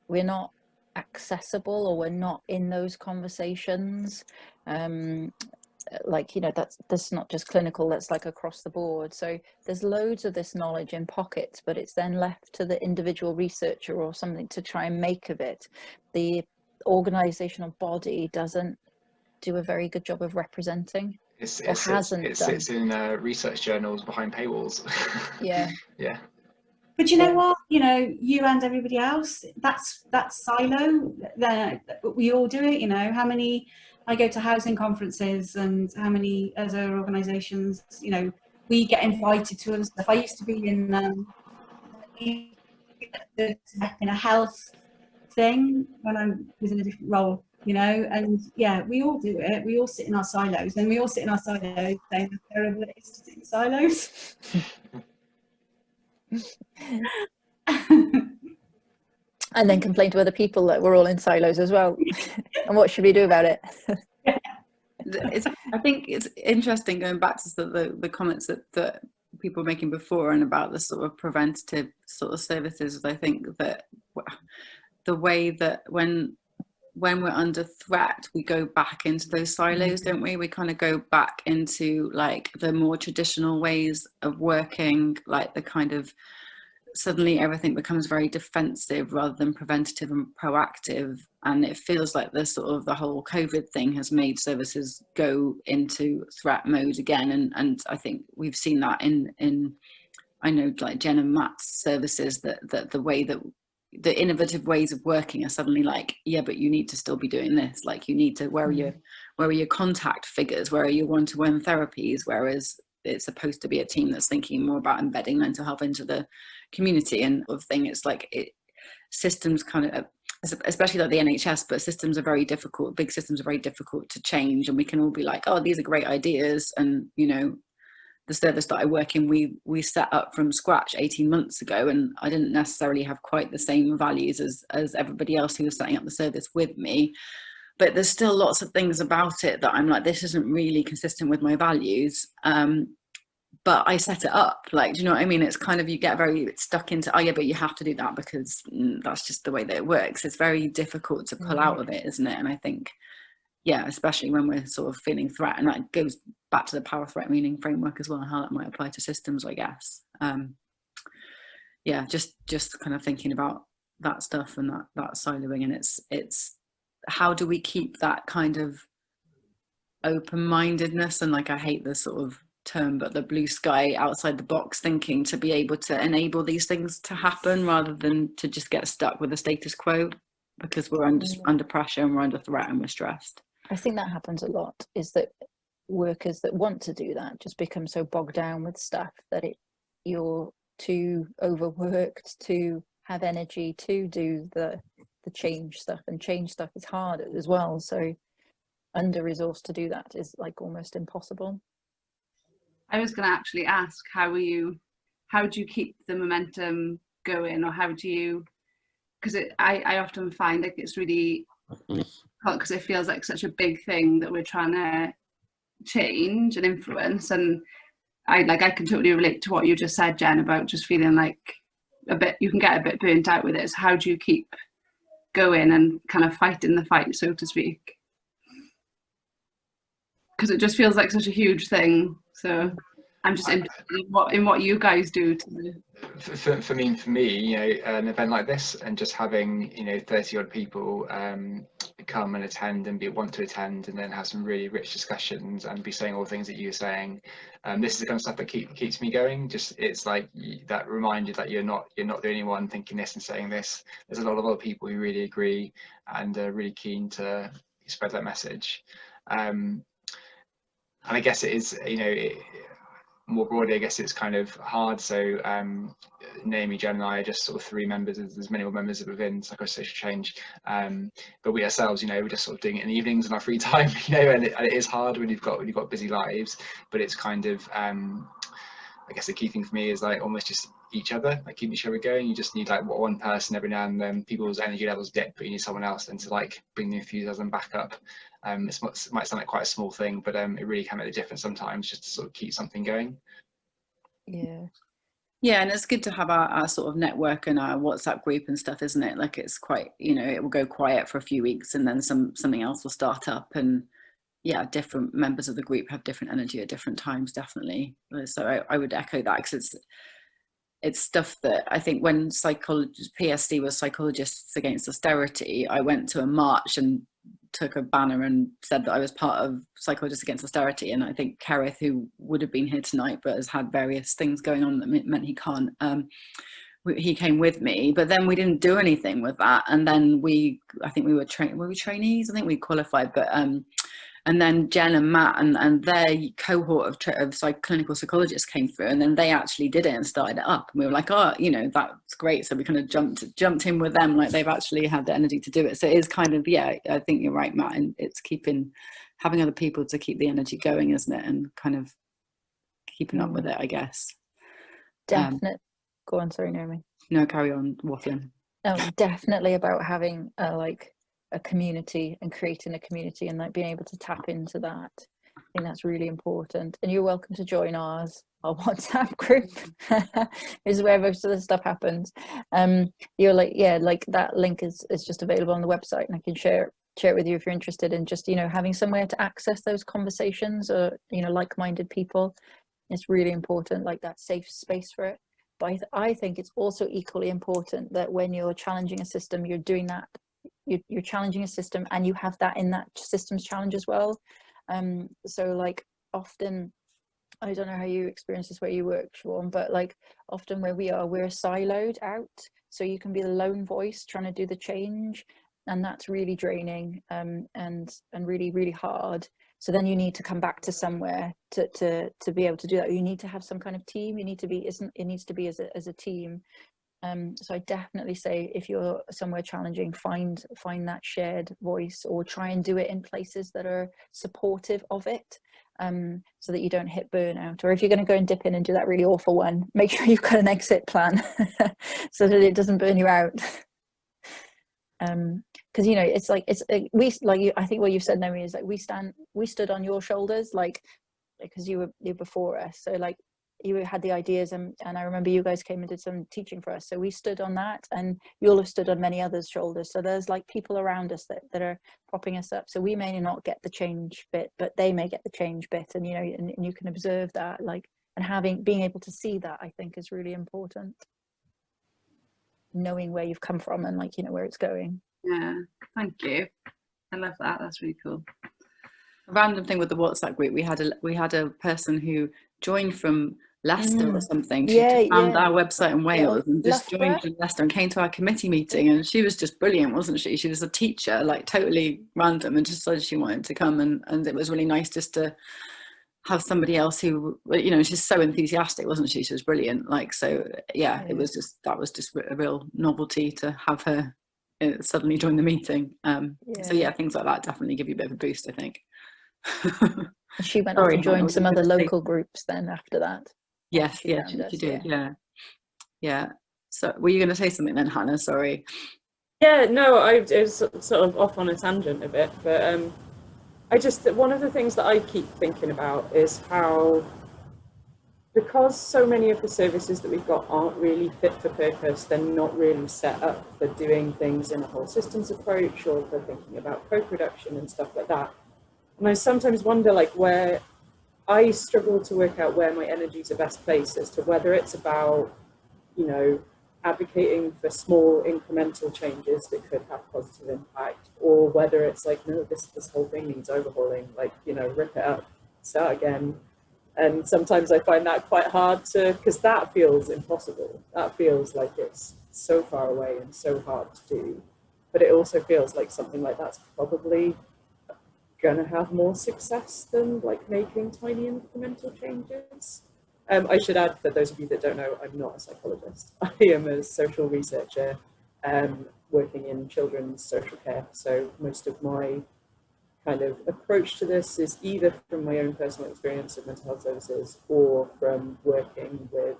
we're not accessible, or we're not in those conversations. Like, you know, that's not just clinical, that's like across the board. So there's loads of this knowledge in pockets, but it's then left to the individual researcher or something to try and make of it. The organizational body doesn't do a very good job of representing. It sits in research journals behind paywalls. Yeah. Yeah. But you know what? You know, you and everybody else, that's silo. We all do it. You know, how many? I go to housing conferences, and how many other organisations? You know, we get invited to other stuff. I used to be in a health thing when I was in a different role. You know, and yeah, we all do it. We all sit in our silos, and we all sit in our silos saying how terrible it is to sit in silos. And then complain to other people that we're all in silos as well. And what should we do about it? I think it's interesting, going back to the comments that people were making before, and about the sort of preventative sort of services. I think that the way that when we're under threat, we go back into those silos, don't we? We kind of go back into like the more traditional ways of working, like the kind of suddenly everything becomes very defensive rather than preventative and proactive, and it feels like the whole COVID thing has made services go into threat mode again, and I think we've seen that in I know, like Jen and Matt's services, that the way that the innovative ways of working are suddenly like, yeah, but you need to still be doing this, like you need to, where are your contact figures, where are your one-to-one therapies, whereas it's supposed to be a team that's thinking more about embedding mental health into the community and of thing. It's like systems kind of, especially like the NHS, but systems are very difficult, big systems are very difficult to change, and we can all be like, oh, these are great ideas, and you know, the service that I work in, we set up from scratch 18 months ago, and I didn't necessarily have quite the same values as everybody else who was setting up the service with me, but there's still lots of things about it that I'm like, this isn't really consistent with my values, but I set it up, like, do you know what I mean? It's kind of, you get very stuck into, oh yeah, but you have to do that because that's just the way that it works. It's very difficult to pull out of it, isn't it? And I think, yeah, especially when we're sort of feeling threat, and that goes back to the power threat meaning framework as well, and how that might apply to systems, I guess. Yeah, just kind of thinking about that stuff and that siloing, and it's how do we keep that kind of open-mindedness, and like, I hate this sort of term, but the blue sky, outside the box thinking, to be able to enable these things to happen rather than to just get stuck with the status quo because we're under pressure and we're under threat and we're stressed. I think that happens a lot, is that workers that want to do that just become so bogged down with stuff that you're too overworked to have energy to do the change stuff, and change stuff is hard as well, so under-resourced to do that is like almost impossible. I was going to actually ask, how do you keep the momentum going, or how do you, because I often find like it's really, because it feels like such a big thing that we're trying to change and influence, and I can totally relate to what you just said, Jen, about just feeling like you can get a bit burnt out with it. So how do you keep going and kind of fighting the fight, so to speak? Because it just feels like such a huge thing. So I'm just interested in what you guys do to. For me, you know, an event like this, and just having, you know, 30 odd people come and attend and want to attend, and then have some really rich discussions and be saying all the things that you're saying. This is the kind of stuff that keeps me going. Just, it's like that reminder that you're not the only one thinking this and saying this. There's a lot of other people who really agree and are really keen to spread that message. And I guess it is, you know, more broadly, I guess it's kind of hard. So Naomi, Jen and I are just sort of three members. There's many more members within Psychologists Social Change, but we ourselves, you know, we're just sort of doing it in the evenings in our free time, you know, and it is hard when you've got busy lives, but it's kind of I guess the key thing for me is like almost just each other, like keeping each other going. You just need like one person every now and then. People's energy levels dip, but you need someone else then to like bring the enthusiasm back up. It might sound like quite a small thing, but it really can make a difference sometimes, just to sort of keep something going. Yeah, and it's good to have our sort of network and our WhatsApp group and stuff, isn't it? Like, it's quite, you know, it will go quiet for a few weeks and then something else will start up, and yeah, different members of the group have different energy at different times, definitely. So I would echo that, because it's stuff that I think when PSC was Psychologists Against Austerity, I went to a march and took a banner and said that I was part of Psychologists Against Austerity, and I think Kerith, who would have been here tonight but has had various things going on that meant he can't, he came with me, but then we didn't do anything with that, and then I think we were trainees, I think we qualified, but and then Jen and Matt and their cohort of clinical psychologists came through, and then they actually did it and started it up, and we were like, oh, you know, that's great. So we kind of jumped in with them, like they've actually had the energy to do it. So it is kind of, yeah, I think you're right, Matt, and it's having other people to keep the energy going, isn't it, and kind of keeping up with it, I guess. Definitely. Go on, sorry, Naomi. No, carry on waffling. No, definitely about having a community and creating a community, and like being able to tap into that. I think that's really important, and you're welcome to join our WhatsApp group. Is where most of the stuff happens. You're like, yeah, like that link is just available on the website, and I can share it with you if you're interested in just, you know, having somewhere to access those conversations, or, you know, like-minded people. It's really important, like that safe space for it. But I think it's also equally important that when you're challenging a system, you're doing that, you're challenging a system, and you have that in that system's challenge as well. So like often, I don't know how you experience this where you work, Siobhan, but like often where we're siloed out. So you can be the lone voice trying to do the change, and that's really draining, and really, really hard. So then you need to come back to somewhere to be able to do that. You need to have some kind of team. You need to be, it needs to be as a team. So I definitely say, if you're somewhere challenging, find that shared voice, or try and do it in places that are supportive of it, so that you don't hit burnout. Or if you're going to go and dip in and do that really awful one, make sure you've got an exit plan so that it doesn't burn you out. Because you know, it's like I think what you said, Naomi, is like we stood on your shoulders, like because you were before us, so like you had the ideas, and I remember you guys came and did some teaching for us, so we stood on that, and you'll have stood on many others' shoulders. So there's like people around us that are propping us up, so we may not get the change bit, but they may get the change bit, and you know, and you can observe that, like, and being able to see that, I think, is really important. Knowing where you've come from and, like, you know, where it's going. Yeah, thank you. I love that. That's really cool. A random thing with the WhatsApp group, we had a person who joined from Leicester or something. She found our website in Wales and just joined from Leicester and came to our committee meeting, and she was just brilliant, wasn't she? She was a teacher, like totally random, and just decided she wanted to come, and it was really nice just to have somebody else who, you know, she's so enthusiastic, wasn't she? She was brilliant. Like, so yeah, it was just, that was just a real novelty to have her suddenly join the meeting. So yeah, things like that definitely give you a bit of a boost, I think. She went on to join some other local groups then after that. Yes, she did. Yeah. So were you going to say something then, Hannah? Sorry. Yeah, no, I was sort of off on a tangent a bit, but one of the things that I keep thinking about is how, because so many of the services that we've got aren't really fit for purpose, they're not really set up for doing things in a whole systems approach, or for thinking about co-production and stuff like that. And I sometimes wonder, like, where I struggle to work out where my energies are best placed, as to whether it's about, you know, advocating for small incremental changes that could have positive impact, or whether it's like, no, this whole thing needs overhauling, like, you know, rip it up, start again. And sometimes I find that quite hard to, because that feels impossible. That feels like it's so far away and so hard to do. But it also feels like something like that's probably gonna have more success than like making tiny incremental changes. I should add, for those of you that don't know, I'm not a psychologist. I am a social researcher working in children's social care. So most of my kind of approach to this is either from my own personal experience of mental health services, or from working with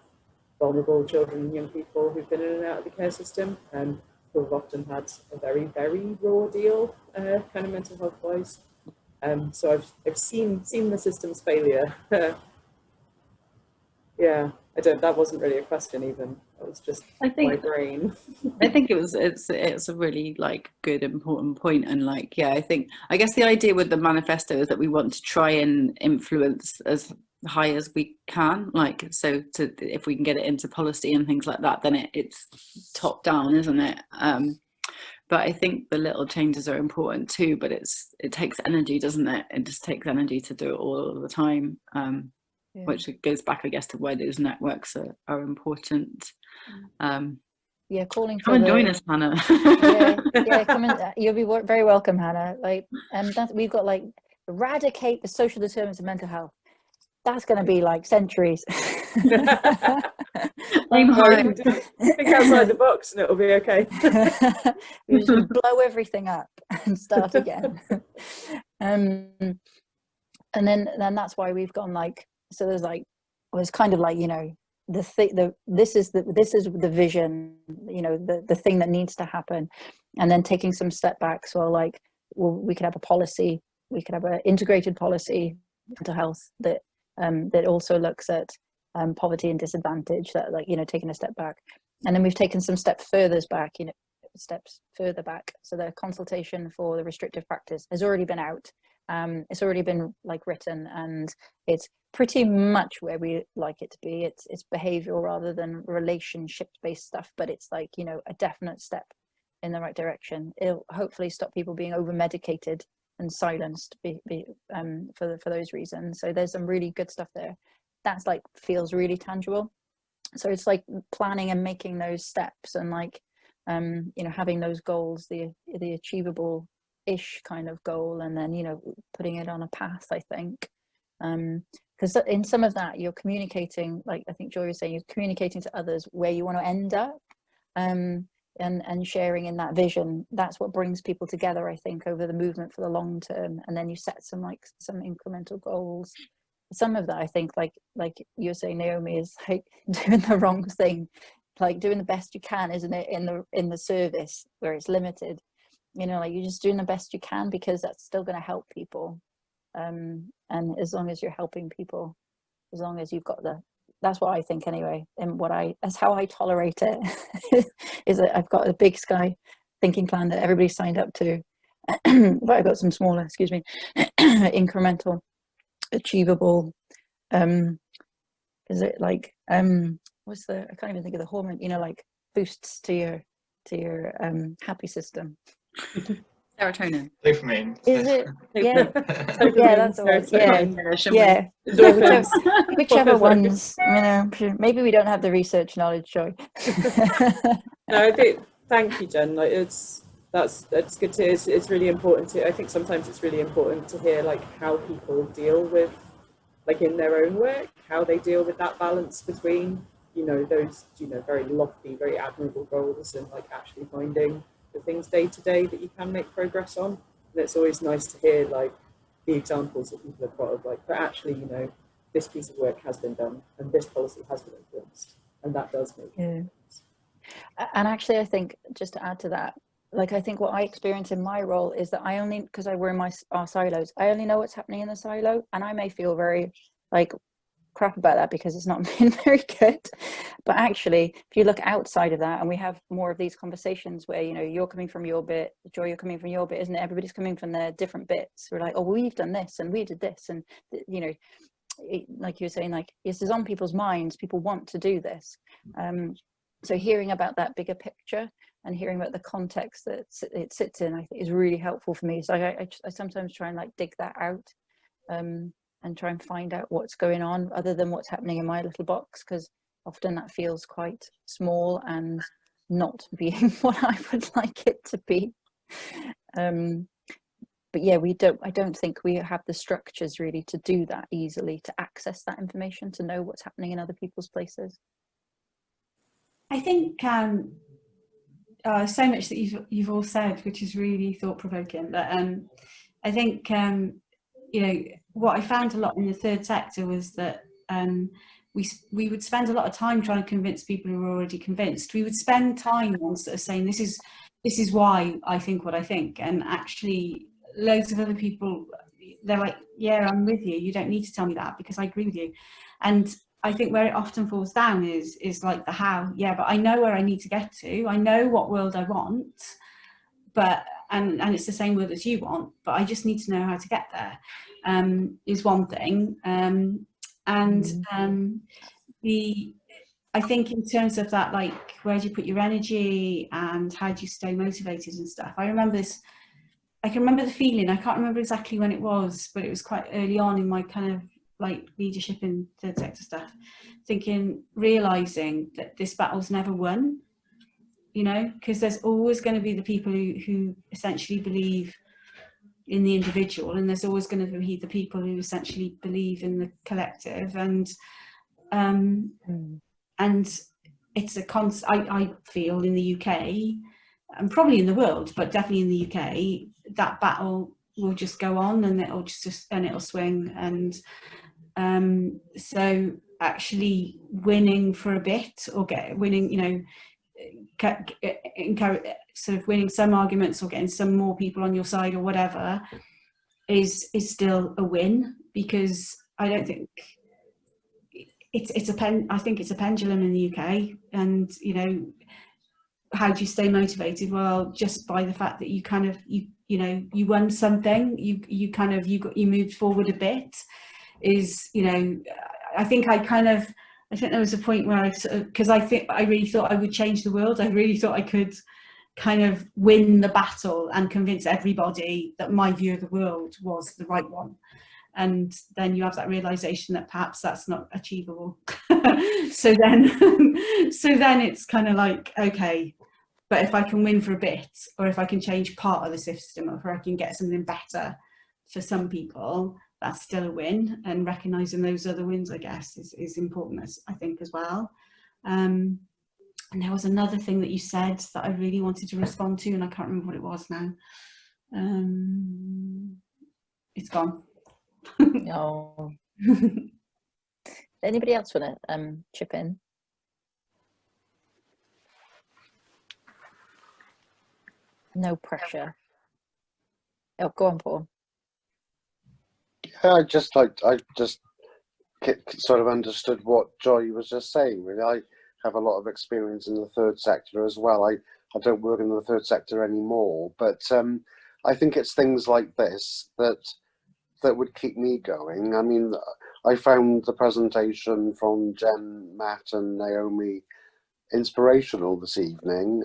vulnerable children and young people who've been in and out of the care system, and who have often had a very, very raw deal, kind of mental health wise. So I've seen the system's failure. Yeah, that wasn't really a question even. That was just my brain. I think it's a really like good, important point. And like, yeah, I guess the idea with the manifesto is that we want to try and influence as high as we can. Like, so if we can get it into policy and things like that, then it's top down, isn't it? But I think the little changes are important too, but it takes energy, doesn't it? It just takes energy to do it all the time. Which goes back, I guess, to why those networks are important. Calling for come and join us, Hannah. Come and you'll be very welcome, Hannah. Like, and we've got like eradicate the social determinants of mental health. That's going to be like centuries. Think outside the box and it'll be okay. We just blow everything up and start again. And then that's why we've gone like, so there's like, well, it's kind of like, you know, this is the vision, you know, the thing that needs to happen, and then taking some step back. So like, well, we could have a policy, we could have an integrated policy, mental health that also looks at poverty and disadvantage, that, like, you know, taking a step back. And then we've taken some steps further back. So the consultation for the restrictive practice has already been out. It's already been like written, and it's pretty much where we like it to be. It's behavioral rather than relationship based stuff, but it's like, you know, a definite step in the right direction. It'll hopefully stop people being over medicated and silenced for those reasons. So there's some really good stuff there. That's like feels really tangible. So it's like planning and making those steps, and like you know, having those goals, the achievable ish kind of goal, and then, you know, putting it on a path, I think. Because in some of that you're communicating, like I think Joy was saying, you're communicating to others where you want to end up, and sharing in that vision. That's what brings people together, I think, over the movement for the long term. And then you set some incremental goals. Some of that, I think, like you're saying, Naomi, is like doing the wrong thing, like doing the best you can, isn't it, in the service where it's limited. You know, like you're just doing the best you can because that's still going to help people. And as long as you're helping people, as long as you've got that's what I think anyway, and that's how I tolerate it. Is that I've got a big sky thinking plan that everybody signed up to, but I've got some smaller, incremental, achievable, is it like I can't even think of the hormone, you know, like boosts to your happy system. Serotonin. Dopamine. Is it? Yeah. Dopamine, Yeah, that's the one. Yeah. Whichever ones, you know. Maybe we don't have the research knowledge, Joy. No, I think, thank you, Jen. Like that's good to hear. It's really important to, I think sometimes it's really important to hear like how people deal with, like in their own work, how they deal with that balance between, you know, those, you know, very lofty, very admirable goals, and like actually finding the things day to day that you can make progress on. And it's always nice to hear like the examples that people have got of like, but actually, you know, this piece of work has been done and this policy has been influenced, and that does make a difference. And actually, I think, just to add to that, like I think what I experience in my role is that I only, because I wear our silos, I only know what's happening in the silo, and I may feel very like crap about that because it's not been very good. But actually, if you look outside of that, and we have more of these conversations where, you know, you're coming from your bit, Joy, you're coming from your bit, isn't it? Everybody's coming from their different bits. We're like, oh, well, we've done this and we did this, and you know, like you were saying, like this is on people's minds. People want to do this. So hearing about that bigger picture and hearing about the context that it sits in, I think is really helpful for me. So I sometimes try and like dig that out, and try and find out what's going on other than what's happening in my little box, because often that feels quite small and not being what I would like it to be. But yeah, I don't think we have the structures really to do that easily, to access that information, to know what's happening in other people's places. I think so much that you've all said, which is really thought-provoking. But I think you know, what I found a lot in the third sector was that we would spend a lot of time trying to convince people who were already convinced. We would spend time on sort of saying, this is why I think what I think, and actually loads of other people, they're like, yeah, I'm with you, you don't need to tell me that because I agree with you. And I think where it often falls down is like the how. Yeah, but I know where I need to get to, I know what world I want, but and it's the same world as you want, but I just need to know how to get there, is one thing. I think in terms of that, like, where do you put your energy and how do you stay motivated and stuff? I can remember the feeling. I can't remember exactly when it was, but it was quite early on in my kind of like leadership in third sector stuff, realizing that this battle's never won, you know, because there's always going to be the people who essentially believe in the individual, and there's always going to be the people who essentially believe in the collective, and it's a I feel in the UK and probably in the world, but definitely in the UK, that battle will just go on, and it'll swing, and so actually winning for a bit, or winning, you know, sort of winning some arguments or getting some more people on your side or whatever is still a win, because I don't think I think it's a pendulum in the UK. And, you know, how do you stay motivated? Well, just by the fact that you kind of you won something, you moved forward a bit. is, you know, I think there was a point where I sort of, because I really thought I would change the world. I really thought I could kind of win the battle and convince everybody that my view of the world was the right one. And then you have that realization that perhaps that's not achievable. so then it's kind of like, okay, but if I can win for a bit, or if I can change part of the system, or if I can get something better for some people, that's still a win. And recognizing those other wins, I guess, is important, I think, as well. And there was another thing that you said that I really wanted to respond to, and I can't remember what it was now. It's gone. Oh. Anybody else want to chip in? No pressure. Oh, go on, Paul. Yeah, I just sort of understood what Joy was just saying. Really, I have a lot of experience in the third sector as well. I don't work in the third sector anymore, but I think it's things like this that would keep me going. I mean, I found the presentation from Jen, Matt and Naomi inspirational this evening.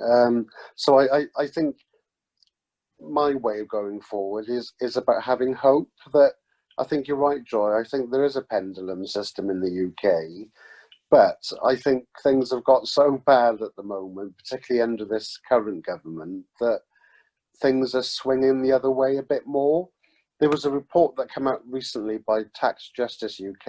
So I think my way of going forward is about having hope. That I think you're right, Joy. I think there is a pendulum system in the UK, but I think things have got so bad at the moment, particularly under this current government, that things are swinging the other way a bit more. There was a report that came out recently by Tax Justice UK,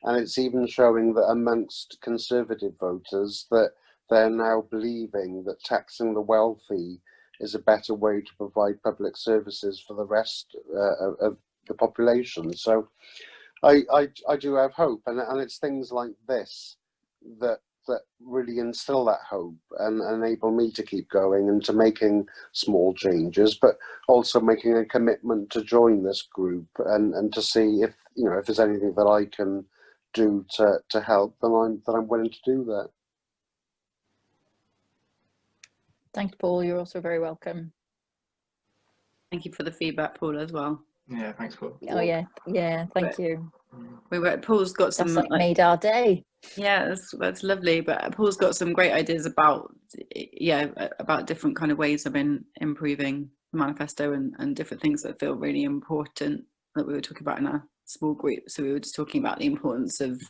and it's even showing that amongst Conservative voters that they're now believing that taxing the wealthy is a better way to provide public services for the rest of the population. So I do have hope, and it's things like this that really instill that hope and enable me to keep going and to making small changes, but also making a commitment to join this group and to see if there's anything that I can do to help, then I'm willing to do that. Thanks, Paul. You're also very welcome. Thank you for the feedback, Paul, as well. Yeah, thanks, Paul. Oh yeah, thank you. Paul's got That's some made our day. Yeah, that's lovely. But Paul's got some great ideas about different kind of ways of improving the manifesto and different things that feel really important that we were talking about in our small group. So we were just talking about the importance of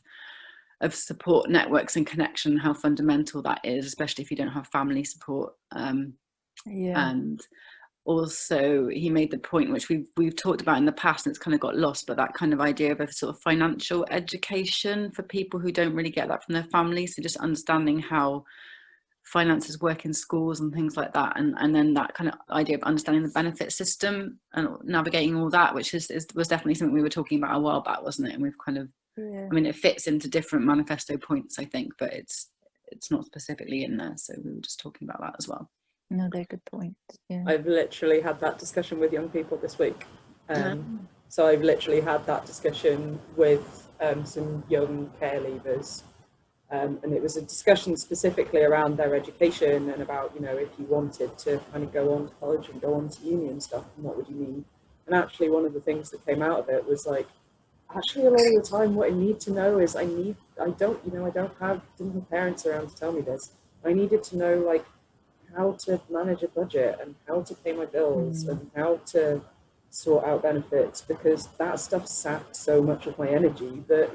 support networks and connection, how fundamental that is, especially if you don't have family support. And also he made the point, which we've talked about in the past and it's kind of got lost, but that kind of idea of a sort of financial education for people who don't really get that from their families. So just understanding how finances work in schools and things like that, and then that kind of idea of understanding the benefit system and navigating all that, which was definitely something we were talking about a while back, wasn't it? And we've kind of I mean, it fits into different manifesto points, I think, but it's not specifically in there, so we were just talking about that as well. No, they're good points. Yeah. I've literally had that discussion with young people this week. So I've literally had that discussion with some young care leavers, and it was a discussion specifically around their education and about, if you wanted to kind of go on to college and go on to uni and stuff, and what would you need? And actually one of the things that came out of it was like, actually a lot of the time what I need to know is I didn't have parents around to tell me this. I needed to know like how to manage a budget and how to pay my bills and how to sort out benefits, because that stuff sapped so much of my energy that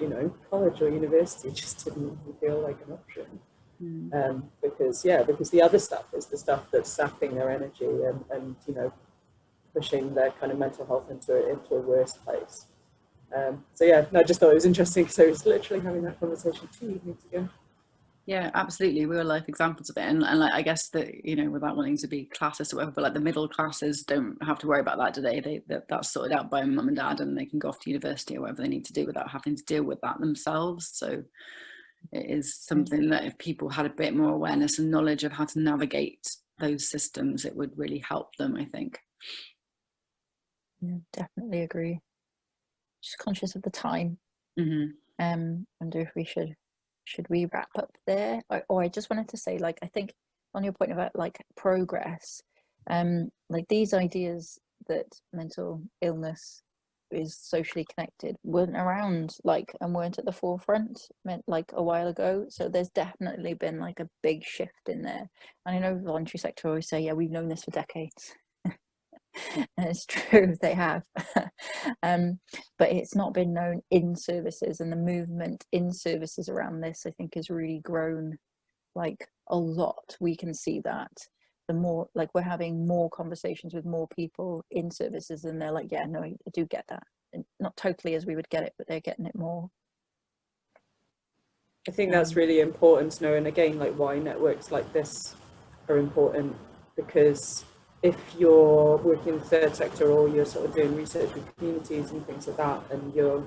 college or university just didn't feel like an option. Because the other stuff is the stuff that's sapping their energy and pushing their kind of mental health into a worse place. So yeah, no, I just thought it was interesting because I was literally having that conversation 2 evenings ago. Yeah, absolutely, real life examples of it, and like I guess that without wanting to be classist or whatever, but like the middle classes don't have to worry about that today. That's sorted out by mum and dad, and they can go off to university or whatever they need to do without having to deal with that themselves. So it is something that if people had a bit more awareness and knowledge of how to navigate those systems, it would really help them, I think. Yeah, definitely agree. Just conscious of the time. Wonder if we should we wrap up there, or I just wanted to say, like, I think on your point about like progress, like these ideas that mental illness is socially connected weren't around, like, and weren't at the forefront like a while ago. So there's definitely been like a big shift in there. And I know the voluntary sector always say, yeah, we've known this for decades. And it's true, they have. But it's not been known in services, and the movement in services around this, I think, has really grown like a lot. We can see that the more, like, we're having more conversations with more people in services, and they're like, yeah, no, I do get that. And not totally as we would get it, but they're getting it more. I think that's really important to know, and again, like, why networks like this are important, because if you're working in the third sector, or you're sort of doing research with communities and things like that, and you're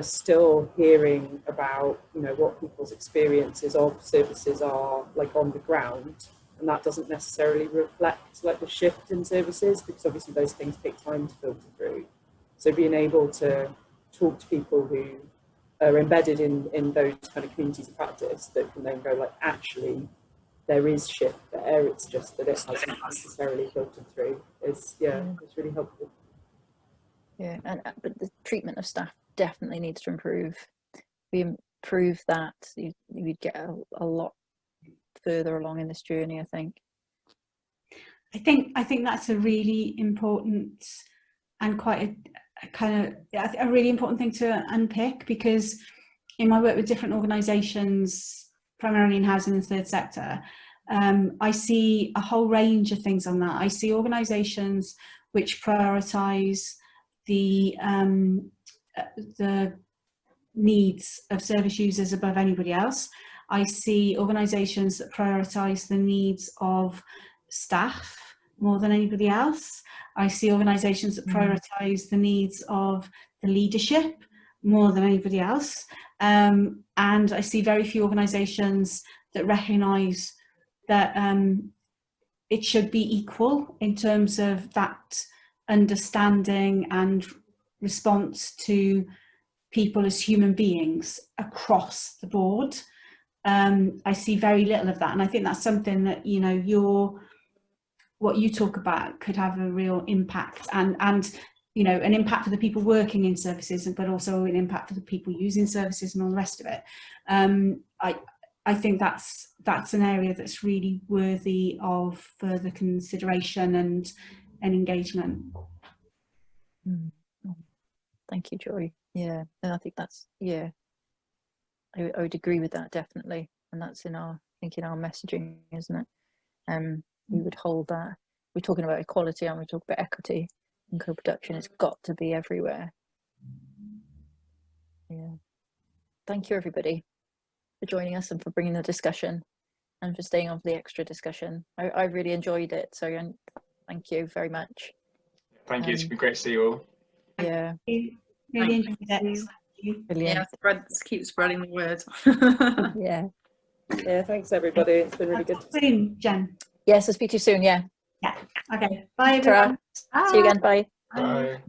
still hearing about, you know, what people's experiences of services are like on the ground, and that doesn't necessarily reflect like the shift in services, because obviously those things take time to filter through. So being able to talk to people who are embedded in those kind of communities of practice, that can then go like, actually, there is shift there, it's just that it hasn't necessarily filtered through, it's it's really helpful. Yeah, but the treatment of staff definitely needs to improve. We improve that, you'd get a lot further along in this journey, I think. I think that's a really important and quite a really important thing to unpick, because in my work with different organisations, primarily in housing and third sector, I see a whole range of things on that. I see organisations which prioritise the needs of service users above anybody else. I see organisations that prioritise the needs of staff more than anybody else. I see organisations that prioritise the needs of the leadership more than anybody else. And I see very few organisations that recognise that it should be equal in terms of that understanding and response to people as human beings across the board. I see very little of that, and I think that's something that, you know, what you talk about could have a real impact, and you know, an impact for the people working in services, but also an impact for the people using services and all the rest of it. I think that's an area that's really worthy of further consideration and engagement. Thank you, Joy. Yeah, and I think that's, yeah, I would agree with that, definitely. And that's in our messaging, isn't it? We would hold that. We're talking about equality and we talk about equity and co-production. It's got to be everywhere. Yeah. Thank you, everybody, for joining us and for bringing the discussion and for staying on for the extra discussion. I really enjoyed it. So thank you very much. Thank you. It's been great to see you all. Yeah. Really enjoyed it. Brilliant. Yeah, keep spreading the word. Yeah. Yeah, thanks everybody. It's been really good. Soon, Jen. Yes, I'll speak to you soon. Yeah. Yeah. Okay. Bye, everyone. See you again. Bye. Bye.